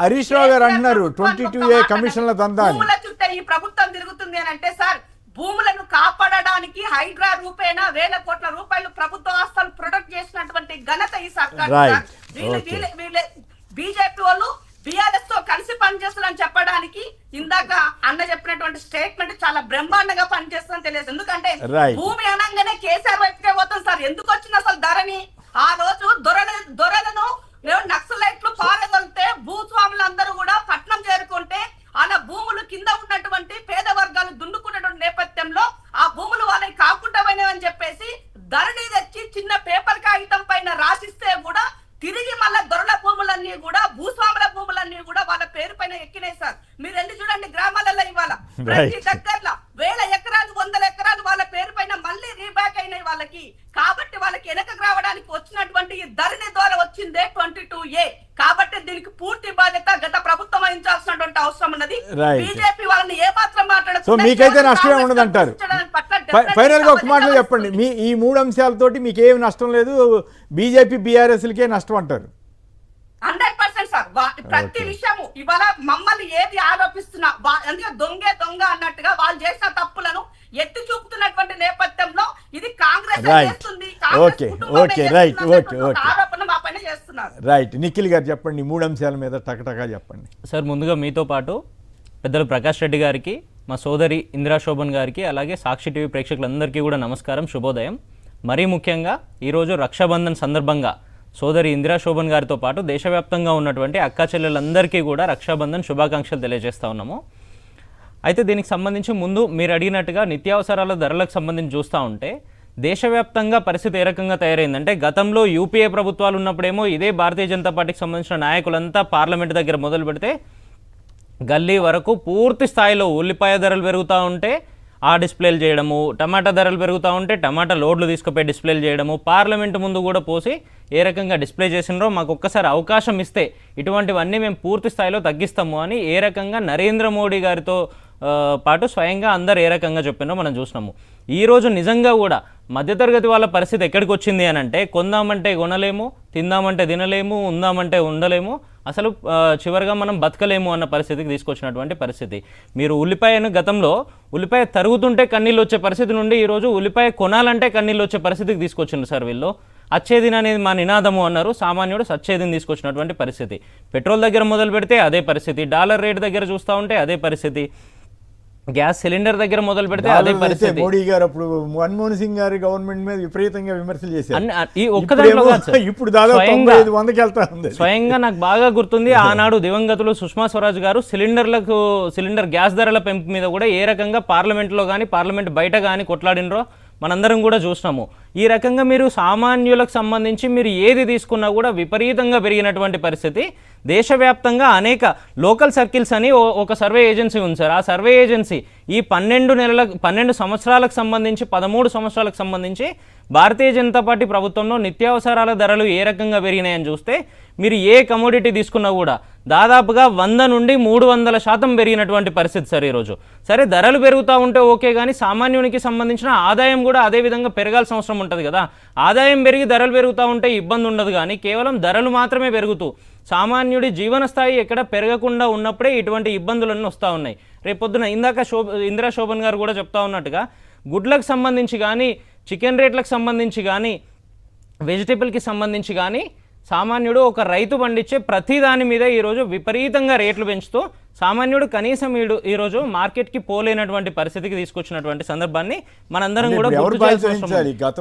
హరీష్ రావు గారు అంటున్నారు 22A కమిషన్ల దందా చుట్టే ఈ ప్రభుత్వం తిరుగుతుంది అని అంటే, సార్ భూములను కాపాడడానికి హైడ్రా రూపేణా వేల కోట్ల రూపాయలు ప్రభుత్వ ఆస్తులు ప్రొటెక్ట్ చేసినటువంటి ఘనత ఈ సర్కార్. బీజేపీ వాళ్ళు బిఆర్ఎస్ తో కలిసి పనిచేస్తుందని చెప్పడానికి ఇందాక అన్న చెప్పినటువంటి స్టేట్మెంట్ చాలా బ్రహ్మాండంగా పనిచేస్తుందని తెలియదు. ఎందుకంటే భూమి అనగానే కేసీఆర్ వైపుకే పోతాం సార్. ఎందుకు వచ్చింది అసలు ధరణి? ఆ రోజు దొరలను నక్సలైట్లు పారగొలితే భూస్వాములందరూ కూడా పట్నం చేరుకుంటే అలా భూములు కింద ఉన్నటువంటి పేద వర్గాలు దున్నుకున్నటువంటి నేపథ్యంలో ఆ భూములు వాళ్ళని కాకుండా పోయినాయని చెప్పేసి ధరణి తెచ్చి చిన్న పేపర్ కాగితం పైన రాసిస్తే కూడా తిరిగి మళ్ళా దొరల భూములన్నీ కూడా, భూస్వాముల భూములన్నీ కూడా వాళ్ళ పేరు పైన ఎక్కినాయి సార్. మీరు వెళ్ళి చూడండి గ్రామాలలో ఇవాళ ప్రతి దగ్గరలో వేల ఎకరాలు, వందల ఎకరాలు వాళ్ళ పేరు పైన మళ్ళీ రీబ్యాక్ అయినాయి వాళ్ళకి. కాబట్టి వాళ్ళకి వెనకకు రావడానికి వచ్చినటువంటి ఈ ధరణి ద్వారా వచ్చిందే 22A. కాబట్టి దీనికి పూర్తి బాధ్యత గత ప్రభుత్వం వహించాల్సినటువంటి అవసరం ఉన్నది. బీజేపీ వాళ్ళని ఏ మాత్రం సో మీకైతే నష్టమే ఉండదంటారు. ఫైనల్ గా ఒక మాటలో చెప్పండి, మీ ఈ 3 అంశాలతోటి మీకు ఏమి నష్టం లేదు, బీజేపీ బీఆర్ఎస్లకే నష్టం అంటారు. 100% సార్. ప్రతి విషయము ఇవాళ మమ్మల్ని ఏది ఆరోపిస్తున్నా అందుకే దొంగ అన్నట్టుగా వాళ్ళు చేసిన తప్పులను ఎత్తి చూపుతున్నటువంటి నేపథ్యంలో ఇది కాంగ్రెస్ చేస్తుంది, ఆరోపణ మా పైన చేస్తున్నారు. రైట్. నిఖిల్ గారు చెప్పండి, 3 అంశాల మీద టకటకా చెప్పండి సార్. ముందుగా మీతో పాటు పెద్దలు ప్రకాష్ రెడ్డి గారికి, మా సోదరి ఇందిరా శోభన్ గారికి, అలాగే సాక్షి టీవీ ప్రేక్షకులందరికీ కూడా నమస్కారం, శుభోదయం. మరీ ముఖ్యంగా ఈరోజు రక్షాబంధన్ సందర్భంగా సోదరి ఇందిరా శోభన్ గారితో పాటు దేశవ్యాప్తంగా ఉన్నటువంటి అక్కా చెల్లెలందరికీ కూడా రక్షాబంధన్ శుభాకాంక్షలు తెలియజేస్తూ ఉన్నాము. అయితే దీనికి సంబంధించి ముందు మీరు అడిగినట్టుగా నిత్యావసరాల ధరలకు సంబంధించి చూస్తూ ఉంటే దేశవ్యాప్తంగా పరిస్థితి ఏ రకంగా తయారైందంటే, గతంలో యూపీఏ ప్రభుత్వాలు ఉన్నప్పుడేమో ఇదే భారతీయ జనతా పార్టీకి సంబంధించిన నాయకులంతా పార్లమెంట్ దగ్గర మొదలు పెడితే గల్లీ వరకు పూర్తి స్థాయిలో ఉల్లిపాయ ధరలు పెరుగుతూ ఉంటే ఆ డిస్ప్లేలు చేయడము, టమాటా ధరలు పెరుగుతూ ఉంటే టమాటా లోడ్లు తీసుకుపోయి డిస్ప్లేలు చేయడము, పార్లమెంటు ముందు కూడా పోసి ఏ రకంగా డిస్ప్లే చేసినారో, మాకు ఒక్కసారి అవకాశం ఇస్తే ఇటువంటివన్నీ మేము పూర్తి స్థాయిలో తగ్గిస్తాము అని ఏ రకంగా నరేంద్ర మోడీ గారితో పాటు స్వయంగా అందరు ఏ రకంగా చెప్పినో మనం చూసినాము. ఈరోజు నిజంగా కూడా మధ్యతరగతి వాళ్ళ పరిస్థితి ఎక్కడికి వచ్చింది అని అంటే, కొందామంటే కొనలేము, తిందామంటే తినలేము, ఉందామంటే ఉండలేము, అసలు చివరిగా మనం బతకలేము అన్న పరిస్థితికి తీసుకొచ్చినటువంటి పరిస్థితి. మీరు ఉల్లిపాయను గతంలో ఉల్లిపాయ తరుగుతుంటే కన్నీళ్ళు వచ్చే పరిస్థితి నుండి ఈరోజు ఉల్లిపాయ కొనాలంటే కన్నీళ్ళు వచ్చే పరిస్థితికి తీసుకొచ్చిండ్రు సార్ వీళ్ళు. అచ్చేదిన అనేది మా నినాదము అన్నారు, సామాన్యుడు సచ్చేదిని తీసుకొచ్చినటువంటి పరిస్థితి. పెట్రోల్ దగ్గర మొదలు పెడితే అదే పరిస్థితి, డాలర్ రేట్ దగ్గర చూస్తూ ఉంటే అదే పరిస్థితి, గ్యాస్ సిలిండర్ దగ్గర మొదలు పెడితే అదే పరిస్థితి. మోడీ గారు అప్పుడు మన్మోహన్ సింగ్ గారి గవర్నమెంట్ మీద విపరీతంగా విమర్శలు చేశారు. ఈ ఒక్కదాంట్లో ఇప్పుడు దాదాపు 100కి వెళ్తా ఉంది. స్వయంగా నాకు బాగా గుర్తుంది, ఆనాడు దివంగతులు సుష్మా స్వరాజ్ గారు సిలిండర్ గ్యాస్ ధరల పెంపు మీద కూడా ఏ రకంగా పార్లమెంట్లో కానీ పార్లమెంట్ బయట కానీ కొట్లాడినరో మనందరం కూడా చూసినాము. ఈ రకంగా మీరు సామాన్యులకు సంబంధించి మీరు ఏది తీసుకున్నా కూడా విపరీతంగా పెరిగినటువంటి పరిస్థితి. దేశవ్యాప్తంగా అనేక లోకల్ సర్కిల్స్ అని ఒక సర్వే ఏజెన్సీ ఉంది సార్. ఆ సర్వే ఏజెన్సీ ఈ 12 సంవత్సరాలకు సంబంధించి 13 సంవత్సరాలకు సంబంధించి భారతీయ జనతా పార్టీ ప్రభుత్వంలో నిత్యావసరాల ధరలు ఏ రకంగా పెరిగినాయని చూస్తే మీరు ఏ కమోడిటీ తీసుకున్నా కూడా దాదాపుగా 100 నుండి 300% పెరిగినటువంటి పరిస్థితి సార్ ఈరోజు. సరే ధరలు పెరుగుతూ ఉంటే ఓకే, కానీ సామాన్యునికి సంబంధించిన ఆదాయం కూడా అదే విధంగా పెరగాల్సిన అవసరం ఉంటుంది కదా. ఆదాయం పెరిగి ధరలు పెరుగుతూ ఉంటే ఇబ్బంది ఉండదు, కానీ కేవలం ధరలు మాత్రమే పెరుగుతూ సామాన్యుడి జీవన స్థాయి ఎక్కడ పెరగకుండా ఉన్నప్పుడే ఇటువంటి ఇబ్బందులన్నీ వస్తూ ఉన్నాయి. రేపొద్దున ఇందాక ఇందిరా శోభన్ గారు కూడా చెప్తా ఉన్నట్టుగా గుడ్లకు సంబంధించి కానీ, చికెన్ రేట్లకు సంబంధించి కానీ, వెజిటేబుల్కి సంబంధించి కానీ సామాన్యుడు ఒక రైతు పండించే ప్రతి దాని మీద ఈరోజు విపరీతంగా రేట్లు పెంచుతూ సామాన్యుడు కనీసం ఈరోజు మార్కెట్కి పోలేనటువంటి పరిస్థితికి తీసుకొచ్చినటువంటి సందర్భాన్ని మనందరం కూడా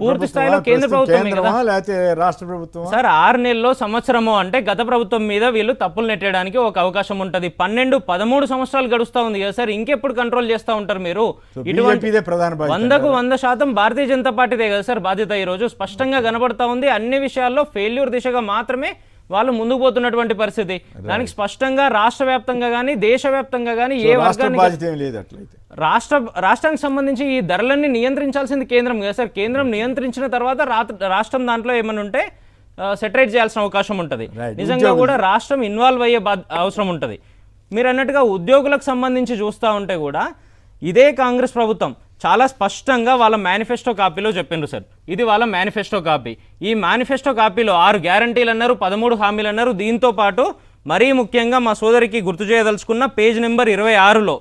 పూర్తి స్థాయిలో కేంద్ర ప్రభుత్వం సార్. 6 నెలల్లో సంవత్సరము అంటే గత ప్రభుత్వం మీద వీళ్ళు తప్పులు నెట్టడానికి ఒక అవకాశం ఉంటుంది. 12-13 సంవత్సరాలు గడుస్తూ ఉంది కదా సార్, ఇంకెప్పుడు కంట్రోల్ చేస్తూ ఉంటారు మీరు? ఇటువంటి 100% భారతీయ జనతా పార్టీదే కదా సార్ బాధ్యత. ఈరోజు స్పష్టంగా కనబడతా ఉంది, అన్ని విషయాల్లో ఫెయిల్యూర్ దిశగా మాత్రమే వాళ్ళు ముందుకు పోతున్నటువంటి పరిస్థితి. దానికి స్పష్టంగా రాష్ట్ర వ్యాప్తంగా కానీ దేశవ్యాప్తంగా కానీ ఏ వర్గానికి రాష్ట్రానికి సంబంధించి ఈ ధరలన్నీ నియంత్రించాల్సింది కేంద్రం కదా సార్. కేంద్రం నియంత్రించిన తర్వాత రాష్ట్రం దాంట్లో ఏమైనా ఉంటే సెటరేట్ చేయాల్సిన అవకాశం ఉంటుంది. నిజంగా కూడా రాష్ట్రం ఇన్వాల్వ్ అయ్యే అవసరం ఉంటుంది. మీరు అన్నట్టుగా ఉద్యోగులకు సంబంధించి చూస్తూ ఉంటే కూడా ఇదే కాంగ్రెస్ ప్రభుత్వం చాలా స్పష్టంగా వాళ్ళ మేనిఫెస్టో కాపీలో చెప్పిండ్రు సార్. ఇది వాళ్ళ మేనిఫెస్టో కాపీ. ఈ మేనిఫెస్టో కాపీలో 6 గ్యారంటీలు అన్నారు, 13 హామీలు అన్నారు. దీంతో పాటు మరీ ముఖ్యంగా మా సోదరికి గుర్తు చేయదలుచుకున్న పేజ్ నెంబర్ 26లో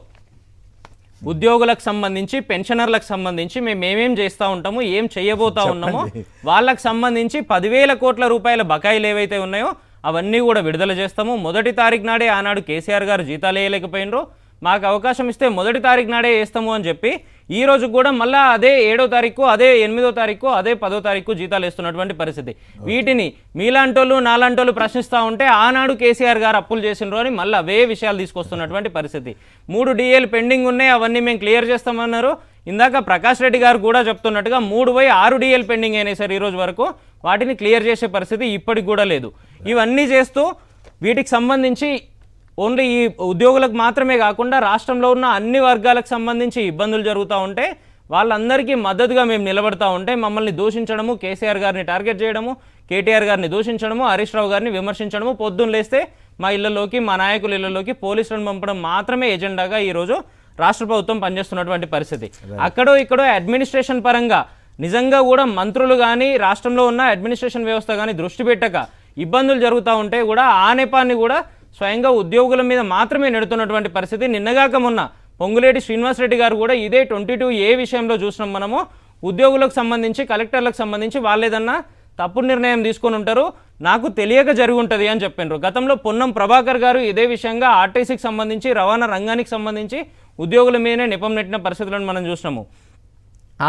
ఉద్యోగులకు సంబంధించి, పెన్షనర్లకు సంబంధించి మేము ఏమేం చేస్తూ ఉంటాము, ఏం చేయబోతా ఉన్నామో వాళ్ళకు సంబంధించి 10,000 కోట్ల రూపాయల బకాయిలు ఏవైతే ఉన్నాయో అవన్నీ కూడా విడుదల చేస్తాము. 1వ తారీఖు నాడే ఆనాడు కేసీఆర్ గారు జీతాలు వేయలేకపోయినరు, మాకు అవకాశం ఇస్తే 1వ తారీఖు నాడే వేస్తాము అని చెప్పి ఈ రోజు కూడా మళ్ళీ అదే 7వ తారీఖు, అదే 8వ తారీఖు, అదే 10వ తారీఖు జీతాలు వేస్తున్నటువంటి పరిస్థితి. వీటిని మీలాంటోళ్ళు నాలాంటోళ్ళు ప్రశ్నిస్తూ ఉంటే ఆనాడు కేసీఆర్ గారు అప్పులు చేసినారు అని మళ్ళీ అవే విషయాలు తీసుకొస్తున్నటువంటి పరిస్థితి. 3 DAలు పెండింగ్ ఉన్నాయి, అవన్నీ మేము క్లియర్ చేస్తామన్నారు. ఇందాక ప్రకాష్ రెడ్డి గారు కూడా చెప్తున్నట్టుగా 6 DAలు పెండింగ్ అయినాయి సార్ ఈ రోజు వరకు. వాటిని క్లియర్ చేసే పరిస్థితి ఇప్పటికి కూడా లేదు. ఇవన్నీ చేస్తూ వీటికి సంబంధించి ఓన్లీ ఈ ఉద్యోగులకు మాత్రమే కాకుండా రాష్ట్రంలో ఉన్న అన్ని వర్గాలకు సంబంధించి ఇబ్బందులు జరుగుతూ ఉంటే వాళ్ళందరికీ మద్దతుగా మేము నిలబడతా ఉంటే మమ్మల్ని దూషించడము, కేసీఆర్ గారిని టార్గెట్ చేయడము, కేటీఆర్ గారిని దూషించడము, హరీష్ రావు గారిని విమర్శించడము, పొద్దున్న లేస్తే మా ఇళ్లలోకి, మా నాయకుల ఇళ్లలోకి పోలీసులను పంపడం మాత్రమే ఎజెండాగా ఈరోజు రాష్ట్ర ప్రభుత్వం పనిచేస్తున్నటువంటి పరిస్థితి. అక్కడో ఇక్కడో అడ్మినిస్ట్రేషన్ పరంగా నిజంగా కూడా మంత్రులు కానీ రాష్ట్రంలో ఉన్న అడ్మినిస్ట్రేషన్ వ్యవస్థ కానీ దృష్టి పెట్టక ఇబ్బందులు జరుగుతూ ఉంటే కూడా ఆ నేపాన్ని కూడా స్వయంగా ఉద్యోగుల మీద మాత్రమే నెడుతున్నటువంటి పరిస్థితి. నిన్నగాక మొన్న పొంగులేటి శ్రీనివాసరెడ్డి గారు కూడా ఇదే 22A విషయంలో చూసినాం మనము. ఉద్యోగులకు సంబంధించి, కలెక్టర్లకు సంబంధించి వాళ్ళు ఏదన్నా తప్పుడు నిర్ణయం తీసుకొని ఉంటారు, నాకు తెలియక జరిగి ఉంటుంది అని చెప్పినారు. గతంలో పొన్నం ప్రభాకర్ గారు ఇదే విషయంగా ఆర్టీసీకి సంబంధించి, రవాణా రంగానికి సంబంధించి ఉద్యోగుల మీదనే నిపం నెట్టిన పరిస్థితులను మనం చూసినాము.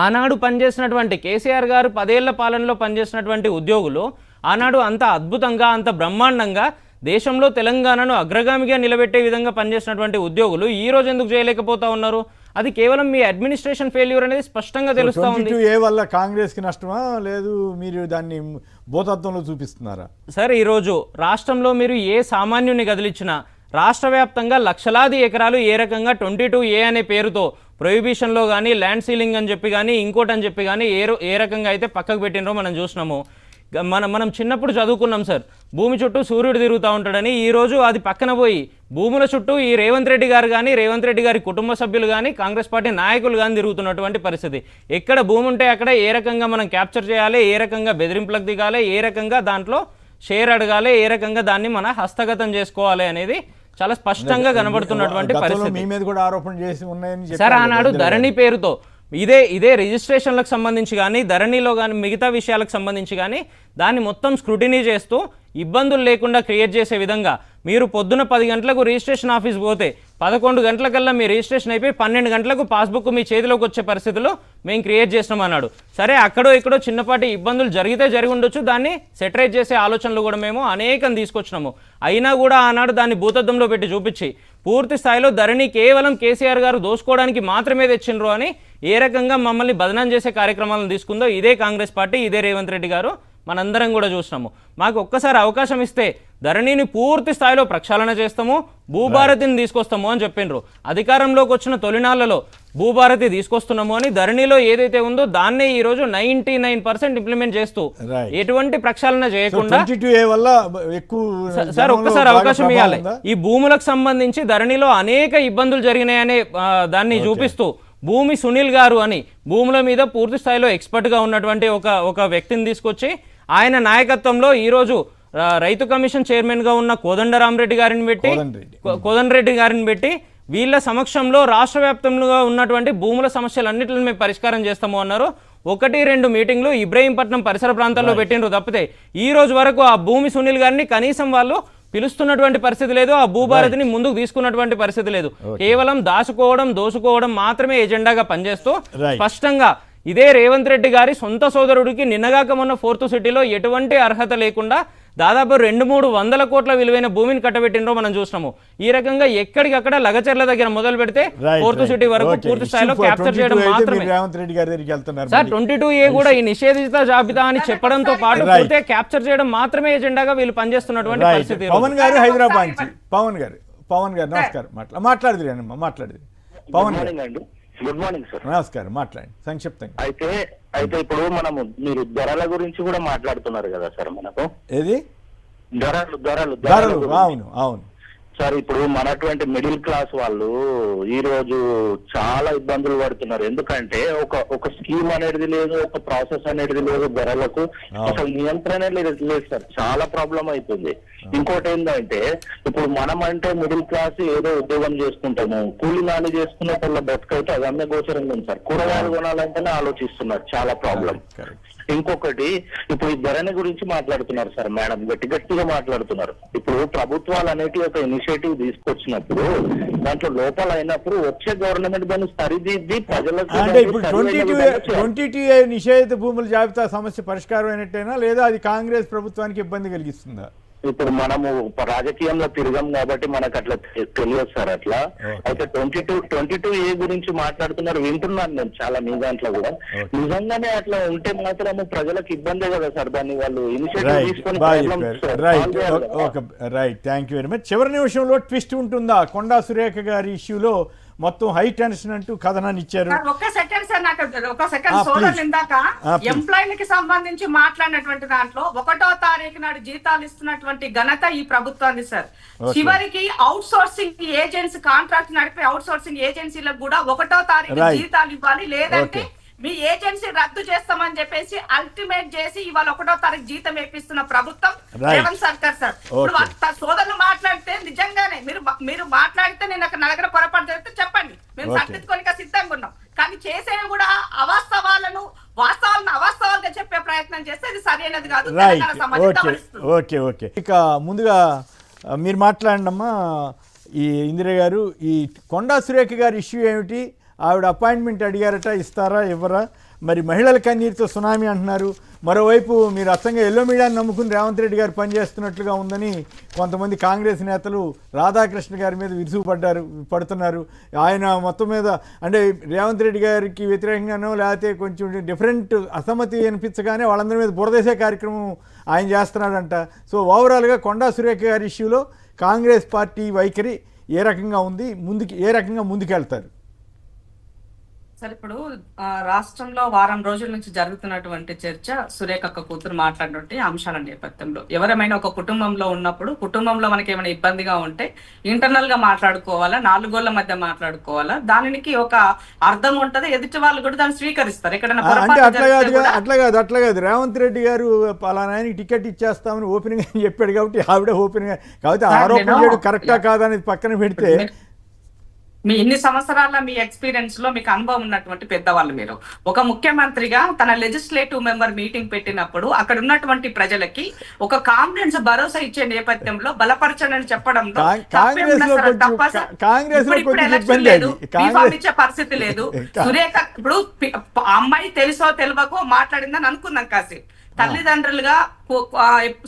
ఆనాడు పనిచేసినటువంటి కేసీఆర్ గారు 10 ఏళ్ల పాలనలో పనిచేసినటువంటి ఉద్యోగులు ఆనాడు అంత అద్భుతంగా, అంత బ్రహ్మాండంగా దేశంలో తెలంగాణను అగ్రగామిగా నిలబెట్టే విధంగా పనిచేసినటువంటి ఉద్యోగులు ఈ రోజు ఎందుకు చేయలేకపోతా ఉన్నారు? అది కేవలం మీ అడ్మినిస్ట్రేషన్ ఫెయిల్యూర్ అనేది స్పష్టంగా తెలుస్తా ఉంది. ఏ వల్ల కాంగ్రెస్కి నష్టమా, లేదు మీరు దాన్ని భూతత్వంలో చూపిస్తున్నారా సార్? ఈరోజు రాష్ట్రంలో మీరు ఏ సామాన్యుని కదిలించినా రాష్ట్ర వ్యాప్తంగా లక్షలాది ఎకరాలు ఏ రకంగా 22A అనే పేరుతో ప్రొహిబిషన్లో కానీ, ల్యాండ్ సీలింగ్ అని చెప్పి కానీ, ఇంకోటి అని చెప్పి కానీ ఏ రకంగా అయితే పక్కకు పెట్టినరో మనం చూసినాము. మనం చిన్నప్పుడు చదువుకున్నాం సార్, భూమి చుట్టూ సూర్యుడు తిరుగుతూ ఉంటాడని. ఈరోజు అది పక్కన పోయి భూముల చుట్టూ ఈ రేవంత్ రెడ్డి గారు కానీ, రేవంత్ రెడ్డి గారి కుటుంబ సభ్యులు కానీ, కాంగ్రెస్ పార్టీ నాయకులు కానీ తిరుగుతున్నటువంటి పరిస్థితి. ఎక్కడ భూమి ఉంటే అక్కడ ఏ రకంగా మనం క్యాప్చర్ చేయాలి, ఏ రకంగా బెదిరింపులకు దిగాలి, ఏ రకంగా దాంట్లో షేర్ అడగాలి, ఏ రకంగా దాన్ని మన హస్తగతం చేసుకోవాలి అనేది చాలా స్పష్టంగా కనబడుతున్నటువంటి పరిస్థితి. సార్ ఆనాడు ధరణి పేరుతో ఇదే రిజిస్ట్రేషన్లకు సంబంధించి కానీ, ధరణిలో కానీ, మిగతా విషయాలకు సంబంధించి కానీ దాన్ని మొత్తం స్క్రూటినీ చేస్తూ ఇబ్బందులు లేకుండా క్రియేట్ చేసే విధంగా మీరు పొద్దున 10 గంటలకు రిజిస్ట్రేషన్ ఆఫీస్ పోతే 11 గంటలకల్లా మీ రిజిస్ట్రేషన్ అయిపోయి 12 గంటలకు పాస్బుక్ మీ చేతిలోకి వచ్చే పరిస్థితులు మేము క్రియేట్ చేసినాం అన్నాడు. సరే అక్కడో ఇక్కడో చిన్నపాటి ఇబ్బందులు జరిగి ఉండొచ్చు, దాన్ని సెటరేట్ చేసే ఆలోచనలు కూడా మేము అనేకం తీసుకొచ్చినాము. అయినా కూడా ఆనాడు దాన్ని భూతద్దంలో పెట్టి చూపించి పూర్తి స్థాయిలో ధరణి కేవలం కేసీఆర్ గారు దోసుకోవడానికి మాత్రమే తెచ్చిండ్రు అని ఏ రకంగా మమ్మల్ని బదనాం చేసే కార్యక్రమాలను తీసుకుందో ఇదే కాంగ్రెస్ పార్టీ, ఇదే రేవంత్ రెడ్డి గారు మనందరం కూడా చూసినాము. మాకు ఒక్కసారి అవకాశం ఇస్తే ధరణిని పూర్తి స్థాయిలో ప్రక్షాళన చేస్తాము, భూభారతిని తీసుకొస్తాము అని చెప్పిండ్రు. అధికారంలోకి వచ్చిన తొలినాళ్లలో భూభారతి తీసుకొస్తున్నాము అని ధరణిలో ఏదైతే ఉందో దాన్నే ఈ రోజు 99% ఇంప్లిమెంట్ చేస్తూ ఎటువంటి ప్రక్షాళన చేయకుండా సార్ ఒక్కసారి అవకాశం ఇవ్వాలి. ఈ భూములకు సంబంధించి ధరణిలో అనేక ఇబ్బందులు జరిగినాయనే దాన్ని చూపిస్తూ భూమి సునీల్ గారు అని భూముల మీద పూర్తి స్థాయిలో ఎక్స్పర్ట్గా ఉన్నటువంటి ఒక వ్యక్తిని తీసుకొచ్చి ఆయన నాయకత్వంలో ఈరోజు రైతు కమిషన్ చైర్మన్గా ఉన్న కోదండరెడ్డి గారిని పెట్టి వీళ్ళ సమక్షంలో రాష్ట్ర వ్యాప్తంగా ఉన్నటువంటి భూముల సమస్యలన్నింటిని మేము పరిష్కారం చేస్తాము అన్నారు. 1-2 మీటింగ్లు ఇబ్రహీంపట్నం పరిసర ప్రాంతాల్లో పెట్టినరు తప్పితే ఈ రోజు వరకు ఆ భూమి సునీల్ గారిని కనీసం వాళ్ళు పిలుస్తున్నటువంటి పరిస్థితి లేదు, ఆ భూభారతిని ముందుకు తీసుకున్నటువంటి పరిస్థితి లేదు. కేవలం దోసుకోవడం మాత్రమే ఎజెండాగా పనిచేస్తూ స్పష్టంగా ఇదే రేవంత్ రెడ్డి గారి సొంత సోదరుడికి నిన్నగాక మొన్న 4th సిటీలో ఎటువంటి అర్హత లేకుండా దాదాపు 200-300 కోట్ల విలువైన భూమిని కట్టబెట్టినరో మనం చూసినాము. ఈ రకంగా ఎక్కడికక్కడ లగచర్ల దగ్గర మొదలు పెడితే 4th సిటీ వరకు పూర్తి స్థాయిలో క్యాప్చర్ చేయడం మాత్రమే. సార్ 22A కూడా ఈ నిషేధిత జాబితా అని చెప్పడంతో పాటు పూర్తి క్యాప్చర్ చేయడం మాత్రమే ఎజెండాగా వీళ్ళు పనిచేస్తున్నటువంటి పరిస్థితి. పవన్ గారు హైదరాబాద్ నుంచి పవన్ గారు నమస్కారం. మాట్లాడదు పవన్ గారు గుడ్ మార్నింగ్ సార్. నమస్కారం, మాట్లాడండి సంక్షిప్తంగా. అయితే ఇప్పుడు మీరు ధరల గురించి కూడా మాట్లాడుతున్నారు కదా సార్. మనకు ఏది ధరలు అవును సార్. ఇప్పుడు మనటువంటి మిడిల్ క్లాస్ వాళ్ళు ఈ రోజు చాలా ఇబ్బందులు పడుతున్నారు. ఎందుకంటే ఒక స్కీమ్ అనేది లేదు, ఒక ప్రాసెస్ అనేది లేదు, ధరలకు అసలు నియంత్రణ లేదు సార్. చాలా ప్రాబ్లం అయిపోయింది. ఇంకోటి ఏంటంటే ఇప్పుడు మనం అంటే మిడిల్ క్లాస్ ఏదో ఉద్యోగం చేసుకుంటాము, కూలి నాలి చేసుకునే వాళ్ళ బతుకైతే అది అమ్మే గోచరంగా ఉంది సార్. కూరగాయలు కొనాలంటేనే ఆలోచిస్తున్నారు, చాలా ప్రాబ్లం. ఇంకొకటి ఇప్పుడు ఈ ధరణి గురించి మాట్లాడుతున్నారు సార్ మేడం, గట్టిగా మాట్లాడుతున్నారు. ఇప్పుడు ప్రభుత్వాలు అనేటివి ఒక ఇనిషియేటివ్ తీసుకొచ్చినప్పుడు దాంట్లో లోపాలు అయినప్పుడు వచ్చే గవర్నమెంట్ దాన్ని సరిదిద్ది ప్రజలకు అంటే ఇప్పుడు 22A నిషేధిత భూముల జాబితా సమస్య పరిష్కారం అయినట్టేనా లేదా అది కాంగ్రెస్ ప్రభుత్వానికి ఇబ్బంది కలిగిస్తుందా? ఇప్పుడు మనము రాజకీయంలో తిరగం కాబట్టి మనకు అట్లా తెలియదు సార్. అట్లా అయితే 22A గురించి మాట్లాడుతున్నారు, వింటున్నాను నేను చాలా మీ దాంట్లో కూడా. నిజంగానే అట్లా ఉంటే మాత్రం ప్రజలకు ఇబ్బందే కదా సార్. దాన్ని వాళ్ళు ఇనిషియేటివ్ తీసుకొని right. Thank you very much. చివరి నిమిషంలో ట్విస్ట్ ఉంటుందా? కొండా సురేఖ గారి ఇష్యూలో మొత్తం హై టెన్షన్ అంటూ కథనాన్ని ఇచ్చారు. ఒక సెకండ్ సార్, నాకు ఒక సెకండ్ సోదరులు ఇందాక ఎంప్లాయీలకి సంబంధించి మాట్లాడినటువంటి దాంట్లో 1వ తారీఖు నాడు జీతాలు ఇస్తున్నటువంటి ఘనత ఈ ప్రభుత్వాన్ని సార్. చివరికి అవుట్ సోర్సింగ్ ఏజెన్సీ కాంట్రాక్ట్ నడిపే అవుట్ సోర్సింగ్ ఏజెన్సీలకు కూడా 1వ తారీఖు జీతాలు ఇవ్వాలి, లేదంటే మీ ఏజెన్సీ రద్దు చేస్తామని చెప్పేసి అల్టిమేట్ చేసి ఇవాళ 1వ తారీఖు జీతం వేపిస్తున్న ప్రభుత్వం రేవంత్ సర్కార్ సార్. ఇప్పుడు సోదరులు మాట్లాడితే నిజంగానే మీరు మాట్లాడితే నేను అక్కడ నగర పొరపాటు జరిగితే చెప్పండి, మేము సర్దిద్దుకోనిక సిద్ధంగా ఉన్నాం. కానీ చేసేవి కూడా వాస్తవాలను అవాస్తవాలుగా చెప్పే ప్రయత్నం చేస్తే ఇది సరైనది కాదు. ఓకే. ఇక ముందుగా మీరు మాట్లాడండమ్మా ఈ ఇందిరా గారు, ఈ కొండా సురేఖ గారి ఇష్యూ ఏమిటి? ఆవిడ అపాయింట్మెంట్ అడిగారట, ఇస్తారా ఇవ్వరా? మరి మహిళల కన్నీరుతో సునామీ అంటున్నారు. మరోవైపు మీరు అచ్చంగా ఎల్లో మీడియాని నమ్ముకుని రేవంత్ రెడ్డి గారు పనిచేస్తున్నట్లుగా ఉందని కొంతమంది కాంగ్రెస్ నేతలు రాధాకృష్ణ గారి మీద పడుతున్నారు. ఆయన మొత్తం మీద అంటే రేవంత్ రెడ్డి గారికి వ్యతిరేకంగానో లేకపోతే కొంచెం డిఫరెంట్ అసమ్మతి అనిపించగానే వాళ్ళందరి మీద బురదేసే కార్యక్రమం ఆయన చేస్తున్నాడంట. సో ఓవరాల్గా కొండా సురేఖ గారి ఇష్యూలో కాంగ్రెస్ పార్టీ వైఖరి ఏ రకంగా ఉంది, ఏ రకంగా ముందుకెళ్తారు? సార్ ఇప్పుడు రాష్ట్రంలో వారం రోజుల నుంచి జరుగుతున్నటువంటి చర్చ సురేఖక్క కూతురు మాట్లాడినటువంటి అంశాల నేపథ్యంలో ఎవరైనా ఒక కుటుంబంలో ఉన్నప్పుడు కుటుంబంలో మనకి ఏమైనా ఇబ్బందిగా ఉంటే ఇంటర్నల్ గా మాట్లాడుకోవాలా, 4 గోళ్ల మధ్య మాట్లాడుకోవాలా, దానికి ఒక అర్థం ఉంటది, ఎదుటి వాళ్ళు కూడా దాన్ని స్వీకరిస్తారు. అట్లా కాదు రేవంత్ రెడ్డి గారు పలానాయనకి టికెట్ ఇచ్చేస్తామని ఓపెన్ గా చెప్పాడు కాబట్టి ఆవిడ ఓపెన్ గా కాబట్టి ఆరోపణ చేయడం కరెక్టా కాదనేది పక్కన పెడితే మీ ఇన్ని సంవత్సరాల మీ ఎక్స్పీరియన్స్ లో మీకు అనుభవం ఉన్నటువంటి పెద్దవాళ్ళు మీరు ఒక ముఖ్యమంత్రిగా తన లెజిస్లేటివ్ మెంబర్ మీటింగ్ పెట్టినప్పుడు అక్కడ ఉన్నటువంటి ప్రజలకి ఒక కాన్ఫిడెన్స్ భరోసా ఇచ్చే నేపథ్యంలో బలపరచడని చెప్పడంలో ఇచ్చే పరిస్థితి లేదు. సురేఖ ఇప్పుడు అమ్మాయి తెలుసో తెలియకో మాట్లాడిందని అనుకుందాం కాసి. తల్లిదండ్రులుగా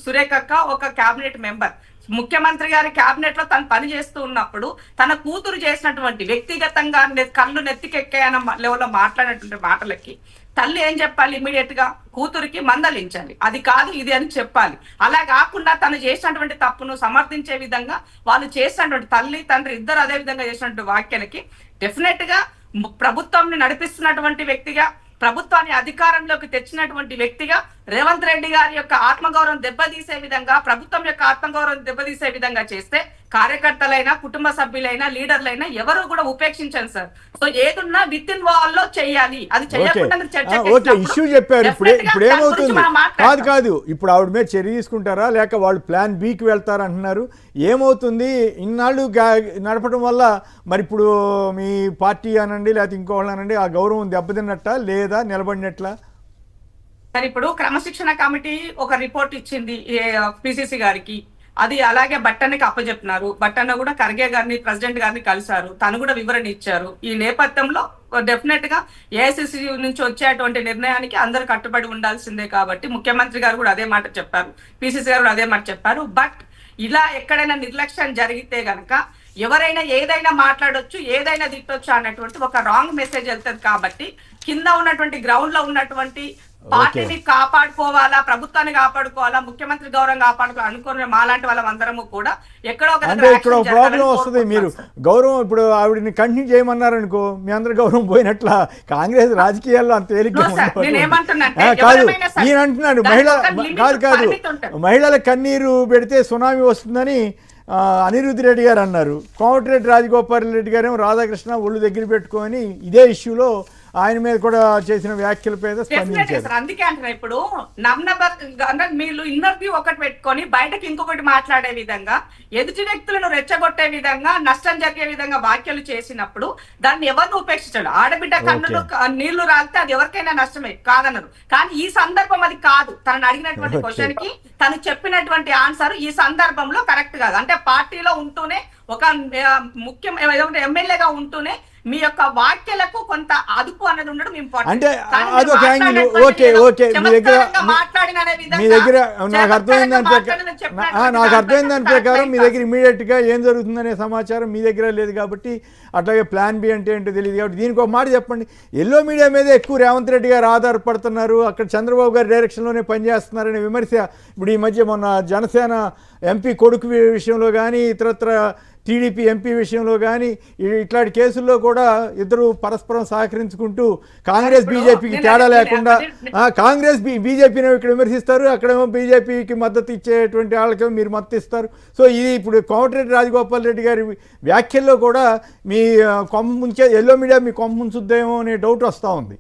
సురేఖక్క ఒక కేబినెట్ మెంబర్, ముఖ్యమంత్రి గారి కేబినెట్ లో తను పని చేస్తూ ఉన్నప్పుడు తన కూతురు చేసినటువంటి వ్యక్తిగతంగా కళ్ళు నెత్తికెక్కాయన్న లెవెల్లో మాట్లాడినటువంటి మాటలకి తల్లి ఏం చెప్పాలి? ఇమీడియట్ గా కూతురికి మందలించాలి, అది కాదు ఇది అని చెప్పాలి. అలా కాకుండా తను చేసినటువంటి తప్పును సమర్థించే విధంగా వాళ్ళు చేసినటువంటి తల్లి తండ్రి ఇద్దరు అదే విధంగా చేసినటువంటి వ్యాఖ్యలకి డెఫినెట్ గా ప్రభుత్వాన్ని నడిపిస్తున్నటువంటి వ్యక్తిగా, ప్రభుత్వాన్ని అధికారంలోకి తెచ్చినటువంటి వ్యక్తిగా రేవంత్ రెడ్డి గారి యొక్క ఆత్మగౌరవం దెబ్బతీసే విధంగా, ప్రభుత్వం యొక్క ఆత్మగౌరవం దెబ్బతీసే విధంగా చేస్తే కార్యకర్తలైనా, కుటుంబ సభ్యులైనా, లీడర్లైనా ఎవరు కూడా ఉపేక్షించారు సార్. సో ఏదున్నా విత్ ఇన్ వాల్ లో చేయాలి, అది చేయకుండా ఓకే ఇష్యూ చెప్పారు. ఇప్పుడు ఏమవుతుంది? కాదు ఇప్పుడు ఆవిడ మీద చర్య తీసుకుంటారా లేక వాళ్ళు ప్లాన్ బికి వెళ్తారా అంటున్నారు. ఏమవుతుంది? ఇన్నాళ్ళు నడపడం వల్ల మరి ఇప్పుడు మీ పార్టీ అనండి లేకపోతే ఇంకోళ్ళు అనండి ఆ గౌరవం దెబ్బతిన్నట్ట లేదా నిలబడినట్లా? సరే, ఇప్పుడు క్రమశిక్షణ కమిటీ ఒక రిపోర్ట్ ఇచ్చింది పిసిసి గారికి, అది అలాగే బట్టన్నకి అప్పచెప్పినారు. బట్టన్న కూడా ఖర్గే గారిని, ప్రెసిడెంట్ గారిని కలిశారు, తను కూడా వివరణ ఇచ్చారు. ఈ నేపథ్యంలో డెఫినెట్ గా ఏఐసిసి నుంచి వచ్చేటువంటి నిర్ణయానికి అందరూ కట్టుబడి ఉండాల్సిందే కాబట్టి ముఖ్యమంత్రి గారు కూడా అదే మాట చెప్పారు, పిసిసి గారు కూడా అదే మాట చెప్పారు. బట్ ఇలా ఎక్కడైనా నిర్లక్ష్యం జరిగితే గనక ఎవరైనా ఏదైనా మాట్లాడొచ్చు, ఏదైనా తిట్టొచ్చు అన్నటువంటి ఒక రాంగ్ మెసేజ్ వెళ్తుంది. కాబట్టి కింద ఉన్నటువంటి గ్రౌండ్ లో ఉన్నటువంటి పార్టీని కాపాడుకోవాలా, ప్రభుత్వాన్ని కాపాడుకోవాలా, ముఖ్యమంత్రి గౌరవం కాపాడుకోవాలి అనుకునే మాలాంటి వాళ్ళం అందరము కూడా ఎక్కడో అంటే ఇక్కడ ప్రాబ్లం వస్తుంది. మీరు గౌరవం ఇప్పుడు ఆవిడని కంటిన్యూ చేయమన్నారనుకో మీ అందరి గౌరవం పోయినట్ల. కాంగ్రెస్ రాజకీయాల్లో అంత తేలిగ్గా కాదు. ఈయన అంటున్నాడు మహిళల కన్నీరు పెడితే సునామీ వస్తుందని అనిరుద్ధ్ రెడ్డి గారు అన్నారు. కోమటిరెడ్డి రాజగోపాల్ రెడ్డి గారేమో రాధాకృష్ణ ఒళ్ళు దగ్గర పెట్టుకొని ఇదే ఇష్యూలో ఆయన మీద కూడా చేసిన వ్యాఖ్యల మీద స్పందించారు. అందుకే అంటున్నా, ఇప్పుడు మీరు ఇంటర్వ్యూ ఒకటి పెట్టుకొని బయటకి ఇంకొకటి మాట్లాడే విధంగా, ఎదుటి వ్యక్తులను రెచ్చగొట్టే విధంగా, నష్టం జరిగే విధంగా వ్యాఖ్యలు చేసినప్పుడు దాన్ని ఎవరిని ఉపేక్షించాడు? ఆడబిడ్డ కన్నులు నీళ్లు రాలితే అది ఎవరికైనా నష్టమే కాదన్నారు. కానీ ఈ సందర్భం అది కాదు. తనను అడిగినటువంటి క్వశ్చన్ కి తను చెప్పినటువంటి ఆన్సర్ ఈ సందర్భంలో కరెక్ట్ కాదు. అంటే పార్టీలో ఉంటూనే, ఒక ఎమ్మెల్యేగా ఉంటూనే మీ యొక్క వాక్యలకు కొంత అదుపు అనేది ఉండడం ఇంపార్టెంట్. అంటే అదొక యాంగిల్. ఓకే మీ దగ్గర నాకు అర్థమైంది దాని ప్రకారం మీ దగ్గర ఇమీడియట్ గా ఏం జరుగుతుందనే సమాచారం మీ దగ్గర లేదు కాబట్టి, అట్లాగే ప్లాన్ బి అంటే ఏంటో తెలియదు కాబట్టి దీనికి ఒక మాట చెప్పండి. ఎల్లో మీడియా మీద ఎక్కువ రేవంత్ రెడ్డి గారు ఆధారపడుతున్నారు, అక్కడ చంద్రబాబు గారి డైరెక్షన్లోనే పనిచేస్తున్నారనే విమర్శ ఇప్పుడు ఈ మధ్య మొన్న జనసేన ఎంపీ కొడుకు విషయంలో కానీ, ఇతరత్ర టీడీపీ ఎంపీ విషయంలో కానీ ఇట్లాంటి కేసుల్లో కూడా ఇద్దరు పరస్పరం సహకరించుకుంటూ కాంగ్రెస్ బీజేపీకి తేడా లేకుండా కాంగ్రెస్ బీజేపీని ఇక్కడ విమర్శిస్తారు, అక్కడేమో బీజేపీకి మద్దతు ఇచ్చేటువంటి వాళ్ళకేమో మీరు మద్దతు ఇస్తారు. సో ఇది ఇప్పుడు కోమటిరెడ్డి రాజగోపాల్ రెడ్డి గారి వ్యాఖ్యల్లో కూడా మీ కొమ్మ ముంచే ఎల్లో మీడియా మీ కొమ్మ ముంచుద్దేమో అనే డౌట్ వస్తూ ఉంది.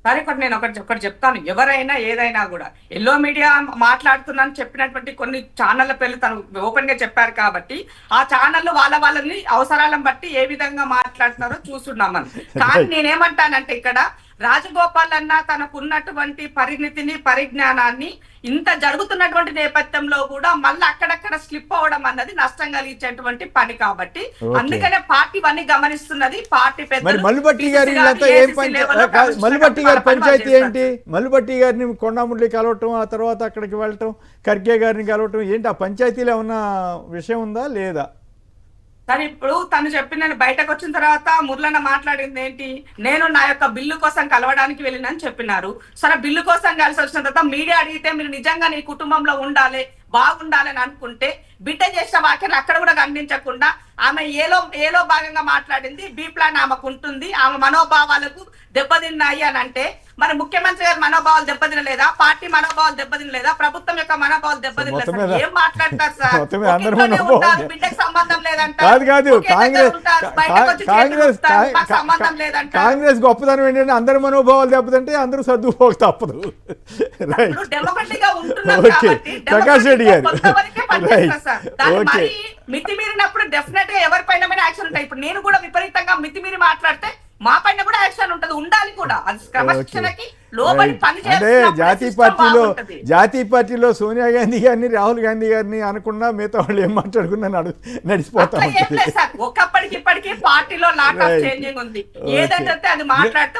సరే, నేను ఒకటి చెప్తాను. ఎవరైనా ఏదైనా కూడా ఎల్లో మీడియా మాట్లాడుతున్నాను చెప్పినటువంటి కొన్ని ఛానళ్ల పేర్లు తను ఓపెన్ గా చెప్పారు కాబట్టి ఆ ఛానళ్ళు వాళ్ళని అవసరాలను బట్టి ఏ విధంగా మాట్లాడుతున్నారో చూస్తున్నామని. కానీ నేనేమంటానంటే ఇక్కడ రాజగోపాల్ అన్న తనకున్నటువంటి పరిణితిని, పరిజ్ఞానాన్ని ఇంత జరుగుతున్నటువంటి నేపథ్యంలో కూడా మళ్ళీ అక్కడక్కడ స్లిప్ అవ్వడం అన్నది నష్టం కలిగించేటువంటి పని. కాబట్టి అందుకనే పార్టీ అన్ని గమనిస్తున్నది. పార్టీ మల్లుబట్టి గారి పంచాయతీ ఏంటి? మల్లుబట్టి గారిని కొండామురళి కలవటం, ఆ తర్వాత అక్కడికి వెళ్ళటం, ఖర్గే గారిని కలవటం ఏంటి? ఆ పంచాయతీలో ఏమన్నా విషయం ఉందా లేదా? కానీ ఇప్పుడు తను చెప్పిన బయటకు వచ్చిన తర్వాత మురళన్న మాట్లాడింది ఏంటి? నేను నా యొక్క బిల్లు కోసం కలవడానికి వెళ్ళినని చెప్పినారు. సరే, బిల్లు కోసం కలిసి వచ్చిన తర్వాత మీడియా అడిగితే మీరు నిజంగా నీ కుటుంబంలో ఉండాలి, బాగుండాలని అనుకుంటే బిడ్డ చేసిన వాక్యాన్ని అక్కడ కూడా ఖండించకుండా ఆమె ఏలో భాగంగా మాట్లాడింది. బి ప్లాన్ ఆమెకు ఉంటుంది, ఆమె మనోభావాలకు దెబ్బతిన్నాయి అని అంటే మరి ముఖ్యమంత్రి గారి మనోభావాలు దెబ్బతినలేదా? పార్టీ మనోభావాలు దెబ్బతినలేదా? ప్రభుత్వం యొక్క మనోభావాలు దెబ్బతినలేదా? ఏం మాట్లాడతారు సార్? బిడ్డకు సంబంధం లేదంట, కాంగ్రెస్ గొప్పతనం ఏంటంటే అందరి మనోభావాలు దెబ్బతింటే అందరూ సర్దుకోక తప్పదు. డెమోక్రటిక్ గా ఉంటున్నారు కాబట్టి ప్రకాష్ రెడ్డి గారు మితిమీరినప్పుడు డెఫినెట్ గా ఎవరిపైన యాక్షన్ ఉంటాయి. ఇప్పుడు నేను కూడా విపరీతంగా మితిమీరి మాట్లాడితే మా పైన కూడా యాక్షన్ ఉంటది, ఉండాలి కూడా. అది క్రమశిక్షణకి లోబడి పని అంటే జాతీయ పార్టీలో సోనియా గాంధీ గారిని, రాహుల్ గాంధీ గారిని అనకుండా మిగతా వాళ్ళు ఏం మాట్లాడుకున్నా నడిచిపోతా ఒకప్పటికి ఇప్పటికీ పార్టీలో లాట్ ఆఫ్ చేంజింగ్ ఉంది. ఏదంటే అది మాట్లాడితే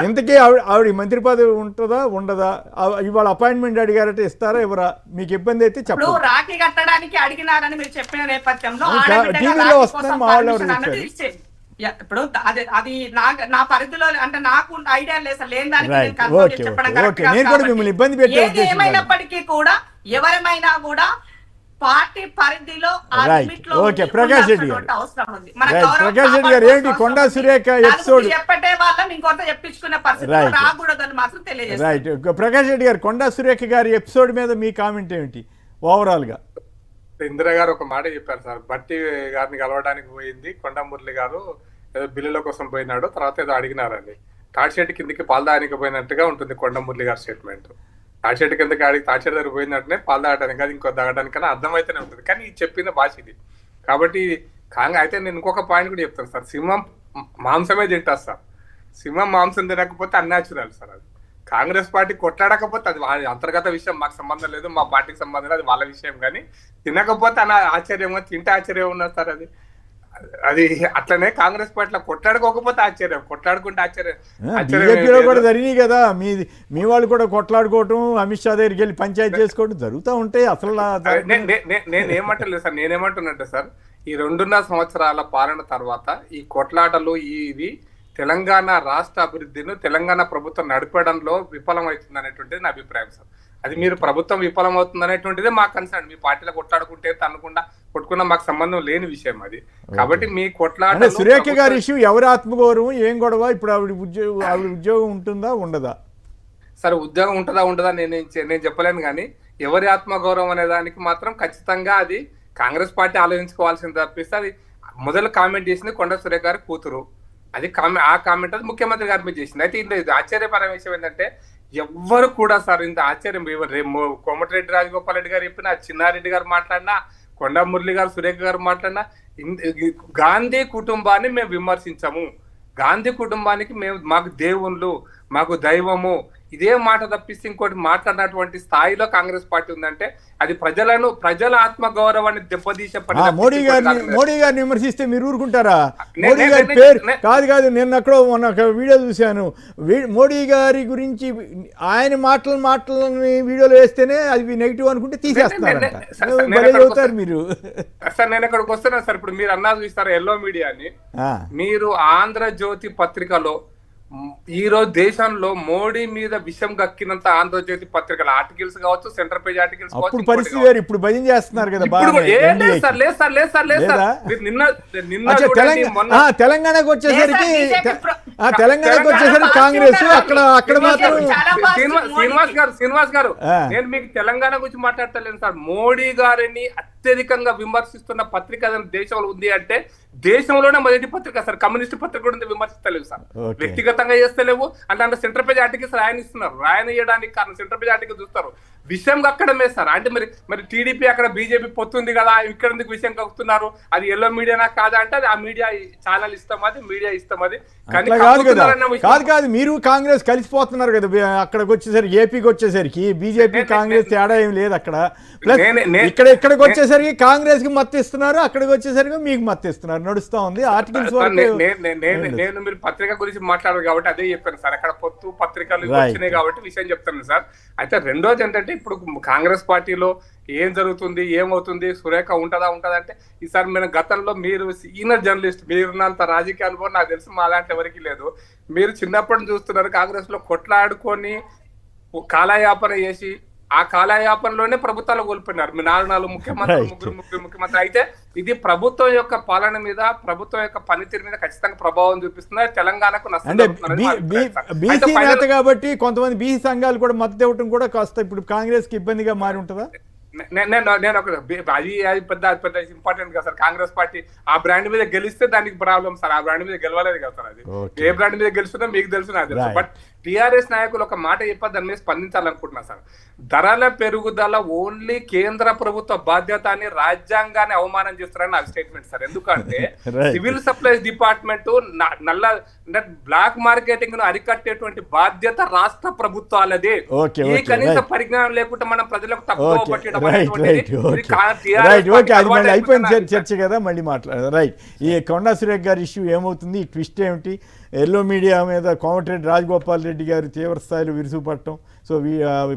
ఇంతకీ ఆవిడ మంత్రి పదవి ఉంటుందా ఉండదా? ఇవాళ అపాయింట్మెంట్ అడిగారంటే ఇస్తారా ఎవరా? మీకు ఇబ్బంది అయితే చెప్పండి. రాఖీ కట్టడానికి అడిగినారని మీరు చెప్పిన నేపథ్యంలో టీవీలో వస్తుందని మా వాళ్ళు ఎవరు చెప్పారు? ఇప్పుడు అది నా పరిధిలో అంటే నాకు ఐడియా లేదు సార్, లేని దానికి Right. నేను confirm Okay, చేసి చెప్పడం okay, correct okay. కాదు నేను కూడా కాబట్టి మిమ్మల్ని ఇబ్బంది పెట్టే ఏది ఉద్దేశం ఏమైనప్పటికీ కూడా ఎవరమైనా కూడా పార్టీ పరిధిలో ఆ Right. limit లో Okay, ఉండి ప్రకాష్ రెడ్డి గారు. ఉండాల్సినటువంటి అవసరం ఉంది. మన Right. గౌరవం ప్రకాష్ రెడ్డి గారు ఏంటి కాపాడుకోవాల్సిన కొండా అవసరం సురేఖ ఉంది. ఎపిసోడ్ నలుగురికి చెప్పటే వాళ్ళని ఇంకొంత చెప్పించుకునే పరిస్థితి Right. రాకూడదని మాత్రం తెలియజేస్తారు. రైట్. ప్రకాష్ రెడ్డి గారు కొండా సురేఖ గారి ఎపిసోడ్ మీద మీ కామెంట్ ఏమిటి ఓవరాల్గా? ఇందిరా గారు ఒక మాట చెప్పారు సార్, బట్టి గారిని కలవడానికి పోయింది కొండ మురళి గారు, ఏదో బిల్లుల కోసం పోయినాడు, తర్వాత ఏదో అడిగినారని. తాడిచెట్టు కిందకి పాలు తాగడానికి పోయినట్టుగా ఉంటుంది కొండ మురళి గారి స్టేట్మెంట్. తాడిచెట్టు కిందకి తాడిచెట్టు దగ్గర పోయినట్టునే పాలు తాగడానికి కాదు ఇంకో తాగడానికన్నా అర్థమైతేనే ఉంటుంది. కానీ ఇది చెప్పిన భాష ఇది కాబట్టి అయితే నేను ఇంకొక పాయింట్ కూడా చెప్తాను సార్, సింహం మాంసమే తింటారు సార్. సింహం మాంసం తినకపోతే అన్యాచురల్ సార్. అది కాంగ్రెస్ పార్టీ కొట్లాడకపోతే అది వాళ్ళ అంతర్గత విషయం, మాకు సంబంధం లేదు, మా పార్టీకి సంబంధం లేదు, అది వాళ్ళ విషయం. కానీ తినకపోతే అన్న ఆశ్చర్యం, తింటే ఆశ్చర్యం ఉన్నది సార్. అది అట్లనే కాంగ్రెస్ పార్టీలో కొట్లాడుకోకపోతే ఆశ్చర్యం, కొట్లాడుకుంటే ఆశ్చర్యం. బీజేపీలో కూడా జరిగినాయి కదా, మీ వాళ్ళు కూడా కొట్లాడుకోవటం, అమిత్ షా దగ్గరికి వెళ్ళి పంచాయతీ చేసుకోవడం జరుగుతూ ఉంటాయి. అసలు నేనేమంటలేదు సార్, నేనేమంటున్నట్టే సార్, ఈ 2.5 సంవత్సరాల పాలన తర్వాత ఈ కొట్లాటలు ఇవి తెలంగాణ రాష్ట్ర అభివృద్ధిని తెలంగాణ ప్రభుత్వం నడపడంలో విఫలమవుతుంది అనేటువంటిది నా అభిప్రాయం సార్. అది మీరు ప్రభుత్వం విఫలమవుతుంది అనేటువంటిదే మా కన్సర్న్. మీ పార్టీలో కొట్లాడుకుంటే తనకుండా కొట్టుకున్నా మాకు సంబంధం లేని విషయం అది. కాబట్టి మీ కొట్లాట సురేఖ గారి ఇష్యూ ఎవరి ఆత్మగౌరవం ఏం గొడవ? ఇప్పుడు ఆవిడ ఉద్యోగం ఉంటుందా ఉండదా? సరే ఉద్యోగం ఉంటుందా ఉండదా నేను చెప్పలేను. కానీ ఎవరి ఆత్మగౌరవం అనే దానికి మాత్రం ఖచ్చితంగా అది కాంగ్రెస్ పార్టీ ఆలోచించుకోవాల్సింది తప్పిస్తే, అది మొదలు కామెంట్ చేసింది కొండ సురేఖ గారి కూతురు. అది ఆ కామెంట్ అది ముఖ్యమంత్రి గారి మీద చేసింది. అయితే ఇది ఆశ్చర్యపరమైన విషయం ఏంటంటే ఎవ్వరు కూడా సార్ ఇంత ఆశ్చర్యం, కోమటిరెడ్డి రాజగోపాల్ రెడ్డి గారు చెప్పినా, చిన్నారెడ్డి గారు మాట్లాడినా, కొండా మురళి గారు సురేఖ గారు మాట్లాడినా గాంధీ కుటుంబాన్ని మేము విమర్శించము, గాంధీ కుటుంబానికి మాకు దేవుళ్ళు, మాకు దైవము, ఇదే మాట తప్పిస్తే ఇంకోటి మాట్లాడినటువంటి స్థాయిలో కాంగ్రెస్ పార్టీ ఉందంటే అది ప్రజల ఆత్మగౌరవాన్ని దెబ్బతీసే పని. మోడీ గారిని విమర్శిస్తే మీరు ఊరుకుంటారా? మోడీ గారి పేరు కాదు నేను అక్కడ మొన్న ఒక వీడియో చూశాను, మోడీ గారి గురించి ఆయన మాటలని వీడియోలో వేస్తేనే అది నెగిటివ్ అనుకుంటే తీసేస్తున్నారు మీరు. సార్ నేను ఇక్కడికి వస్తున్నా సార్, ఇప్పుడు మీరు అన్నా చూస్తారా ఎల్లో మీడియాని, మీరు ఆంధ్రజ్యోతి పత్రికలో ఈ రోజు దేశంలో మోడీ మీద విషం గక్కినంత ఆంధ్రజ్యోతి పత్రికల ఆర్టికల్స్ కావచ్చు, సెంటర్ పేజ్ ఆర్టికల్స్ కావచ్చు, పరిస్థితి వేరు. ఇప్పుడు భయం చేస్తున్నారు కదా తెలంగాణకు వచ్చేసరికి కాంగ్రెస్ అక్కడ మాత్రం. శ్రీనివాస్ గారు నేను మీకు తెలంగాణ గురించి మాట్లాడతలేను సార్. మోడీ గారిని అత్యధికంగా విమర్శిస్తున్న పత్రిక దేశంలో ఉంది అంటే దేశంలోనే మొదటి పత్రిక సార్. కమ్యూనిస్ట్ పత్రిక కూడా విమర్శిస్తలేవు సార్, వ్యక్తిగతంగా చేస్తలేవు. అంటే సెంటర్ పేజ్ ఆర్టికల్స్ రాయనిస్తున్నారు, రాయనియడానికి కారణం సెంటర్ పేజ్ ఆర్టికల్ చూస్తారు, విషయం కక్కడమే సార్. అంటే మరి టీడీపీ అక్కడ బీజేపీ పొత్తుంది కదా, ఇక్కడ ఎందుకు విషయం కక్కుతున్నారు? అది ఎల్లో మీడియానా కాదా అంటే అది ఆ మీడియా ఛానల్ ఇస్తాం, అది మీడియా ఇస్తాం. అది కాదు మీరు కాంగ్రెస్ కలిసిపోతున్నారు కదా అక్కడికి వచ్చేసరికి, ఏపీకి వచ్చేసరికి బీజేపీ కాంగ్రెస్ తేడా ఏం లేదు అక్కడ. ప్లస్ ఇక్కడికి వచ్చేసరికి కాంగ్రెస్ కి మద్దతు ఇస్తున్నారు, అక్కడికి వచ్చేసరికి మీకు మద్దతు ఇస్తున్నారు, నడుస్తా ఉంది ఆర్టికల్స్. నేను మీరు పత్రిక గురించి మాట్లాడారు కాబట్టి అదే చెప్పాను సార్, అక్కడ పొత్తు పత్రికలు వచ్చినాయి కాబట్టి విషయం చెప్తాను సార్. అయితే రెండోది ఏంటంటే ఇప్పుడు కాంగ్రెస్ పార్టీలో ఏం జరుగుతుంది, ఏమవుతుంది, సురేఖ ఉంటుందా అంటే ఈసారి మేము గతంలో మీరు సీనియర్ జర్నలిస్ట్, మీరున్నంత రాజకీయ అనుభవం నాకు తెలుసు, మా లాంటి ఎవరికి లేదు. మీరు చిన్నప్పటి చూస్తున్నారు కాంగ్రెస్ లో కొట్లాడుకొని కాలయాపన చేసి ఆ కాలయాపనలోనే ప్రభుత్వాలు కోల్పోయినారు. మీ 4 ముఖ్యమంత్రులు, ముగ్గురు ముఖ్యమంత్రి. అయితే ఇది ప్రభుత్వం యొక్క పాలన మీద, ప్రభుత్వం యొక్క పనితీరు మీద ఖచ్చితంగా ప్రభావం చూపిస్తుంది. తెలంగాణకు బీసీ నేత కాబట్టి కొంతమంది బీసీ సంఘాలు కూడా మద్దతు ఇవ్వడం కూడా కాస్త ఇప్పుడు కాంగ్రెస్ కి ఇబ్బందిగా మారి ఉంటుందా? నేను ఒక అది పెద్ద ఇంపార్టెంట్ కదా సార్. కాంగ్రెస్ పార్టీ ఆ బ్రాండ్ మీద గెలిస్తే దానికి ప్రాబ్లం సార్, ఆ బ్రాండ్ మీద గెలవలేదు కదా సార్. అది ఏ బ్రాండ్ మీద గెలుస్తుందో మీకు తెలుసు, నాకు తెలుసు. బట్ టిఆర్ఎస్ నాయకులు ఒక మాట చెప్పి దాని మీద స్పందించాలనుకుంటున్నా సార్. ధరల పెరుగుదల ఓన్లీ కేంద్ర ప్రభుత్వ బాధ్యత అని రాజ్యాంగాన్ని అవమానం చేస్తారని నా స్టేట్మెంట్ సార్. ఎందుకంటే civil supplies department black marketing ను అరికట్టేటువంటి బాధ్యత రాష్ట్ర ప్రభుత్వాలదే. ఈ కనీస పరిజ్ఞానం లేకుండా మనం ప్రజలకు తక్కువ పట్టడం అయిపోయింది చర్చ కదా, మళ్ళీ మాట్లాడదాం. రైట్, ఈ కొండా సురేఖ గారి ఇష్యూ ఏమవుతుంది, ఈ ట్విస్ట్ ఏమిటి, ఎల్లో మీడియా మీద కోమటిరెడ్డి రాజగోపాల్ రెడ్డి గారు తీవ్ర స్థాయిలో విరుచుపడటం. సో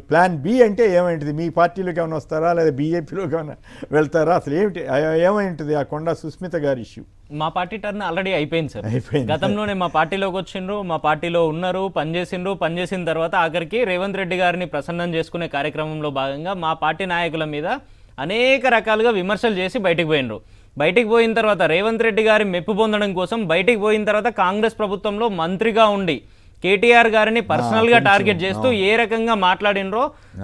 ప్లాన్ బి అంటే ఏమైంటుంది? మీ పార్టీలోకి ఏమైనా వస్తారా లేదా బీజేపీలోకి ఏమైనా వెళ్తారా? అసలు ఏమిటి ఏమైంటుంది ఆ కొండా సుస్మిత గారి ఇష్యూ? మా పార్టీ టర్న్ ఆల్రెడీ అయిపోయింది సార్. అయిపోయింది. గతంలోనే మా పార్టీలోకి వచ్చిండ్రు, మా పార్టీలో ఉన్నారు, పనిచేసిన తర్వాత ఆఖరికి రేవంత్ రెడ్డి గారిని ప్రసన్నం చేసుకునే కార్యక్రమంలో భాగంగా మా పార్టీ నాయకుల మీద అనేక రకాలుగా విమర్శలు చేసి బయటికి పోయినరు. బయటికి పోయిన తర్వాత రేవంత్ రెడ్డి గారి మెప్పు పొందడం కోసం బయటికి పోయిన తర్వాత కాంగ్రెస్ ప్రభుత్వంలో మంత్రిగా ఉండి కేటీఆర్ గారిని పర్సనల్ గా టార్గెట్ చేస్తూ ఏ రకంగా మాట్లాడినరో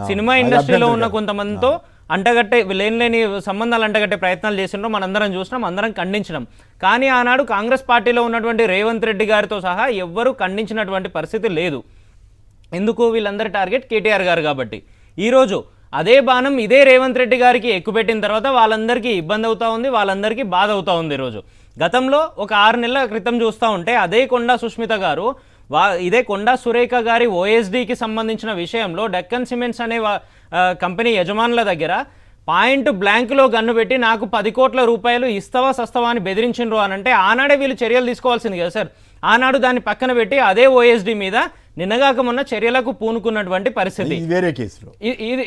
సినిమా ఇండస్ట్రీలో ఉన్న కొంతమందితో లేని సంబంధాలు అంటగట్టే ప్రయత్నాలు చేసినరో మనందరం చూసినాం, అందరం ఖండించినాం. కానీ ఆనాడు కాంగ్రెస్ పార్టీలో ఉన్నటువంటి రేవంత్ రెడ్డి గారితో సహా ఎవ్వరూ ఖండించినటువంటి పరిస్థితి లేదు. ఎందుకు? వీళ్ళందరి టార్గెట్ కేటీఆర్ గారు కాబట్టి. ఈరోజు అదే బాణం ఇదే రేవంత్ రెడ్డి గారికి ఎక్కుపెట్టిన తర్వాత వాళ్ళందరికీ ఇబ్బంది అవుతా ఉంది, వాళ్ళందరికీ బాధ అవుతా ఉంది. ఈరోజు గతంలో ఒక 6 నెలల క్రితం చూస్తూ ఉంటే అదే కొండా సుస్మిత గారు ఇదే కొండా సురేఖ గారి ఓఎస్డీకి సంబంధించిన విషయంలో డెక్కన్ సిమెంట్స్ అనే కంపెనీ యజమానుల దగ్గర పాయింట్ బ్లాంక్లో గన్ను పెట్టి నాకు 10 కోట్ల రూపాయలు ఇస్తావా సస్తావా అని బెదిరించిండ్రు అని అంటే ఆనాడే వీళ్ళు చర్యలు తీసుకోవాల్సింది కదా సార్. ఆనాడు దాన్ని పక్కన పెట్టి అదే ఓఎస్డీ మీద నిన్నగాక మొన్న చర్యలకు పూనుకున్నటువంటి పరిస్థితి.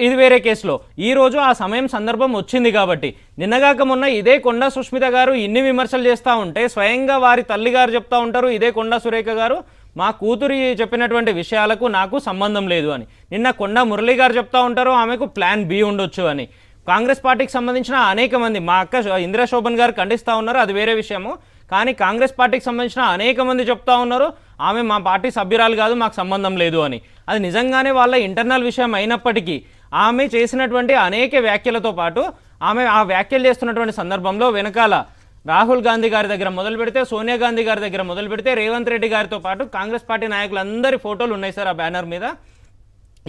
ఇది వేరే కేసులో ఈ రోజు ఆ సమయం సందర్భం వచ్చింది కాబట్టి నిన్నగాక మొన్న ఇదే కొండా సుస్మిత గారు ఇన్ని విమర్శలు చేస్తూ ఉంటే స్వయంగా వారి తల్లి గారు చెప్తా ఉంటారు, ఇదే కొండా సురేఖ గారు మా కూతురి చెప్పినటువంటి విషయాలకు నాకు సంబంధం లేదు అని. నిన్న కొండా మురళి గారు చెప్తా ఉంటారు ఆమెకు ప్లాన్ బి ఉండొచ్చు అని. కాంగ్రెస్ పార్టీకి సంబంధించిన అనేక మంది, మా అక్క ఇందిరా శోభన్ గారు ఖండిస్తూ ఉన్నారు, అది వేరే విషయము. కానీ కాంగ్రెస్ పార్టీకి సంబంధించిన అనేక మంది చెప్తా ఉన్నారు ఆమె మా పార్టీ సభ్యురాలు కాదు, మాకు సంబంధం లేదు అని. అది నిజంగానే వాళ్ళ ఇంటర్నల్ విషయం అయినప్పటికీ ఆమె చేసినటువంటి అనేక వ్యాఖ్యలతో పాటు ఆమె ఆ వ్యాఖ్యలు చేస్తున్నటువంటి సందర్భంలో వెనకాల రాహుల్ గాంధీ గారి దగ్గర మొదలు పెడితే, సోనియా గాంధీ గారి దగ్గర మొదలు పెడితే, రేవంత్ రెడ్డి గారితో పాటు కాంగ్రెస్ పార్టీ నాయకులందరి ఫోటోలు ఉన్నాయి సార్ ఆ బ్యానర్ మీద.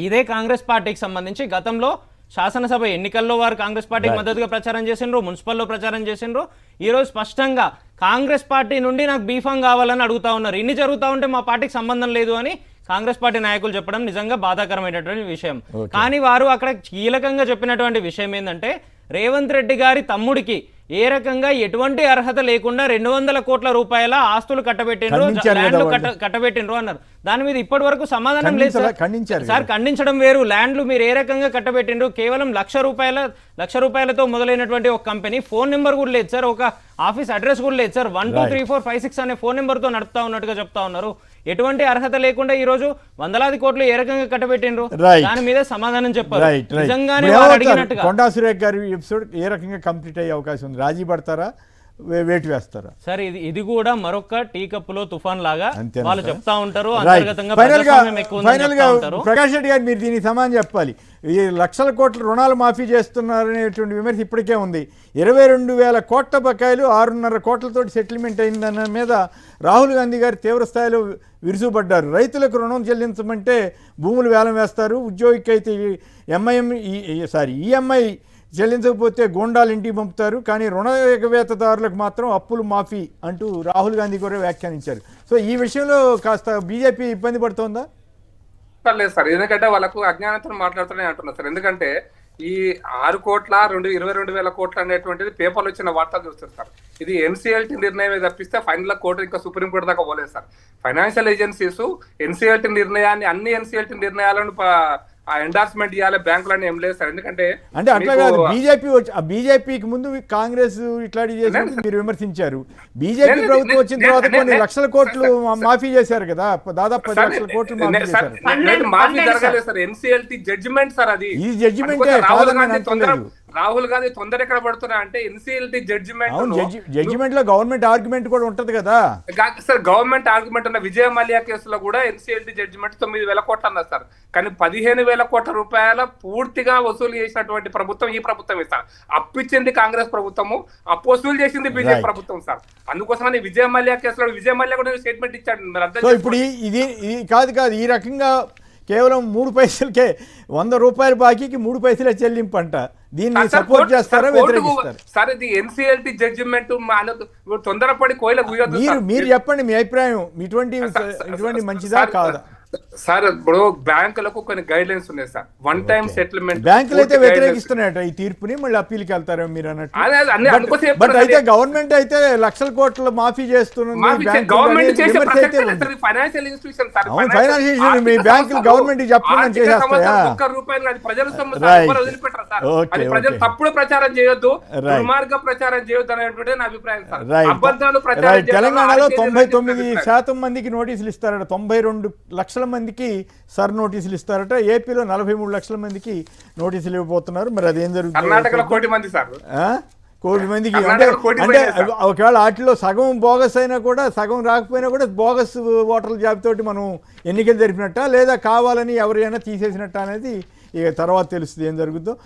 ఇదే కాంగ్రెస్ పార్టీకి సంబంధించి గతంలో శాసనసభ ఎన్నికల్లో వారు కాంగ్రెస్ పార్టీకి మద్దతుగా ప్రచారం చేసిండ్రు, మున్సిపల్లో ప్రచారం చేసిండ్రు. ఈరోజు స్పష్టంగా కాంగ్రెస్ పార్టీ నుండి నాకు బీఫామ్ కావాలని అడుగుతా ఉన్నారు. ఇన్ని జరుగుతూ ఉంటే మా పార్టీకి సంబంధం లేదు అని కాంగ్రెస్ పార్టీ నాయకులు చెప్పడం నిజంగా బాధాకరమైనటువంటి విషయం. కానీ వారు అక్కడ కీలకంగా చెప్పినటువంటి విషయం ఏంటంటే రేవంత్ రెడ్డి గారి తమ్ముడికి ఏ రకంగా ఎటువంటి అర్హత లేకుండా 200 కోట్ల రూపాయల ఆస్తులు కట్టబెట్టిండ్రు అన్నారు. దాని మీద ఇప్పటి వరకు సమాధానం లేదు సార్. ఖండించడం వేరు, ల్యాండ్లు మీరు ఏ రకంగా కట్టబెట్టిండ్రు? కేవలం లక్ష రూపాయలతో మొదలైనటువంటి ఒక కంపెనీ ఫోన్ నెంబర్ కూడా లేదు సార్, ఒక ఆఫీస్ అడ్రస్ కూడా లేదు సార్. 1 2 3 4 5 6 అనే ఫోన్ నెంబర్తో నడుపుతా ఉన్నట్టుగా చెప్తా ఉన్నారు. ఎటువంటి అర్హత లేకుండా ఈ రోజు వందలాది కోట్లు ఏ రకంగా కట్టబెట్టిండ్రు? దాని మీద సమాధానం చెప్పారు. నిజంగానే అడిగినట్టుగా కొండా సురేఖ గారి ఎపిసోడ్ ఏ రకంగా కంప్లీట్ అయ్యే అవకాశం ఉంది? రాజీ పడతారా, వేటు వేస్తారా? సార్ ఇది కూడా మరొక టీ కప్పులో తుఫాన్ లాగా వాళ్ళు చెప్తా ఉంటారు. ప్రకాష్ రెడ్డి గారు మీరు దీనికి సమాధానం చెప్పాలి. ఈ లక్షల కోట్ల రుణాలు మాఫీ చేస్తున్నారనేటువంటి విమర్శ ఇప్పటికే ఉంది. 22,000 కోట్ల బకాయిలు 6.5 కోట్లతో సెటిల్మెంట్ అయిందన్న మీద రాహుల్ గాంధీ గారు తీవ్ర స్థాయిలో విరుచుపడ్డారు. రైతులకు రుణం చెల్లించమంటే భూములు వేలం వేస్తారు, ఉద్యోగికి అయితే ఈఎంఐ చెల్లించకపోతే గోండాలు ఇంటికి పంపుతారు, కానీ రుణ ఎగవేతదారులకు మాత్రం అప్పులు మాఫీ అంటూ రాహుల్ గాంధీ కూడా వ్యాఖ్యానించారు. సో ఈ విషయంలో కాస్త బీజేపీ ఇబ్బంది పడుతోందా? లేదు సార్, ఎందుకంటే వాళ్ళకు అజ్ఞానంతో మాట్లాడుతూనే అంటున్నారు సార్. ఎందుకంటే ఈ 6 కోట్ల 22,000 కోట్లు అనేటువంటిది పేపర్లు వచ్చిన వార్తలు చూస్తారు సార్. ఇది ఎన్సీఎల్టీ నిర్ణయమే తప్పిస్తే ఫైనల్ కోర్టు ఇంకా సుప్రీంకోర్టు దాకా పోలేదు సార్. ఫైనాన్షియల్ ఏజెన్సీస్ ఎన్సీఎల్టీ నిర్ణయాన్ని, అన్ని ఎన్సీఎల్టీ నిర్ణయాలను ఎండార్స్మెంట్ ఇవ్వాలి బ్యాంకులని ఏం లేదు సార్. ఎందుకంటే అంటే అట్లా కాదు, బీజేపీకి ముందు కాంగ్రెస్ ఇట్లాంటి చేసి మీరు విమర్శించారు. బీజేపీ ప్రభుత్వం వచ్చిన తర్వాత కొన్ని లక్షల కోట్లు మాఫీ చేశారు కదా, దాదాపు 10 లక్షల కోట్లు మాఫీ జరగలేదు సార్. ఎన్సీఎల్టీ జడ్జిమెంట్ సార్, అది ఈ జడ్జిమెంటే రాహుల్ గాంధీ తొందర ఎక్కడ పడుతున్నా అంటే ఎన్సీఎల్టీ జడ్జిమెంట్ లో గవర్నమెంట్ ఆర్గ్యుమెంట్ కూడా ఉంటది కదా సార్. గవర్నమెంట్ ఆర్గ్యుమెంట్ ఉన్న విజయ మల్యా కేసులో కూడా ఎన్సీఎల్టీ జడ్జిమెంట్ 9,000 కోట్లు అన్నారు సార్. కానీ 15,000 కోట్ల రూపాయల పూర్తిగా వసూలు చేసినటువంటి ప్రభుత్వం ఈ ప్రభుత్వం సార్. అప్పిచ్చింది కాంగ్రెస్ ప్రభుత్వము, అప్పు వసూలు చేసింది బీజేపీ ప్రభుత్వం సార్. అందుకోసమని విజయ మల్యా కేసులో విజయ మల్యా కూడా స్టేట్మెంట్ ఇచ్చాడు. ఇప్పుడు ఇది కాదు ఈ రకంగా కేవలం 3 పైసలకే 100 రూపాయల బాకీకి 3 పైసలే చెల్లింపు అంట. దీన్ని సపోర్ట్ చేస్తారా, వ్యతిరేకిస్తారా? సార్ ఇది ఎన్సీఎల్టీ జడ్జిమెంట్ తొందరపడి కోయిల మీరు చెప్పండి మీ అభిప్రాయం. ఇటువంటి మంచిదా కాదా? సార్ ఇప్పుడు బ్యాంకులకు కొన్ని గైడ్ లైన్స్ ఉన్నాయి సార్. వన్ టైం సెటిల్మెంట్ బ్యాంకులు అయితే వ్యతిరేకిస్తున్నాయట ఈ తీర్పుని, మళ్ళీ అప్పీల్కి వెళ్తారేమో మీరు అన్నట్టు. బట్ అయితే గవర్నమెంట్ అయితే లక్షల కోట్ల మాఫీ చేస్తున్నది, ఫైనాన్షియల్ ఇన్స్టిట్యూషన్ సార్. ఫైనాన్షియల్ మీ బ్యాంకులు గవర్నమెంట్ చెప్పండి చేసేస్తాయా? ఒక్క రూపాయలు అది ప్రజల సొమ్ము Right. సార్, ఎవరు వదిలిపెట్టరు సార్. Okay, అది ప్రజలు okay. తప్పుడు ప్రచారం చేయొద్దు, Right. దుర్మార్గ ప్రచారం చేయొద్దు అనేటువంటి నా అభిప్రాయం సార్. Right. అబద్ధాలు ప్రచారం Right. తెలంగాణలో చేయడం 99% మందికి నోటీసులు ఇస్తారట, 92 లక్షల మందికి సర్ నోటీసులు ఇస్తారట. ఏపీలో 43 లక్షల మందికి నోటీసులు ఇవ్వబోతున్నారు. మరి అదేం జరుగుతుంది? కర్ణాటకలో 1 కోటి మంది సార్. కోటి మందికి అంటే కర్ణాటకలో 1 కోటి అంటే మంది సార్. ఒకవేళ వాటిలో సగం బోగస్ అయినా కూడా, సగం రాకపోయినా కూడా బోగస్ ఓటర్ల జాబితాతోటి మనం ఎన్నికలు జరిపినట్ట, లేదా కావాలని ఎవరైనా తీసేసినట్ట అనేది ఇక తర్వాత తెలుస్తుంది ఏం జరుగుతుందో.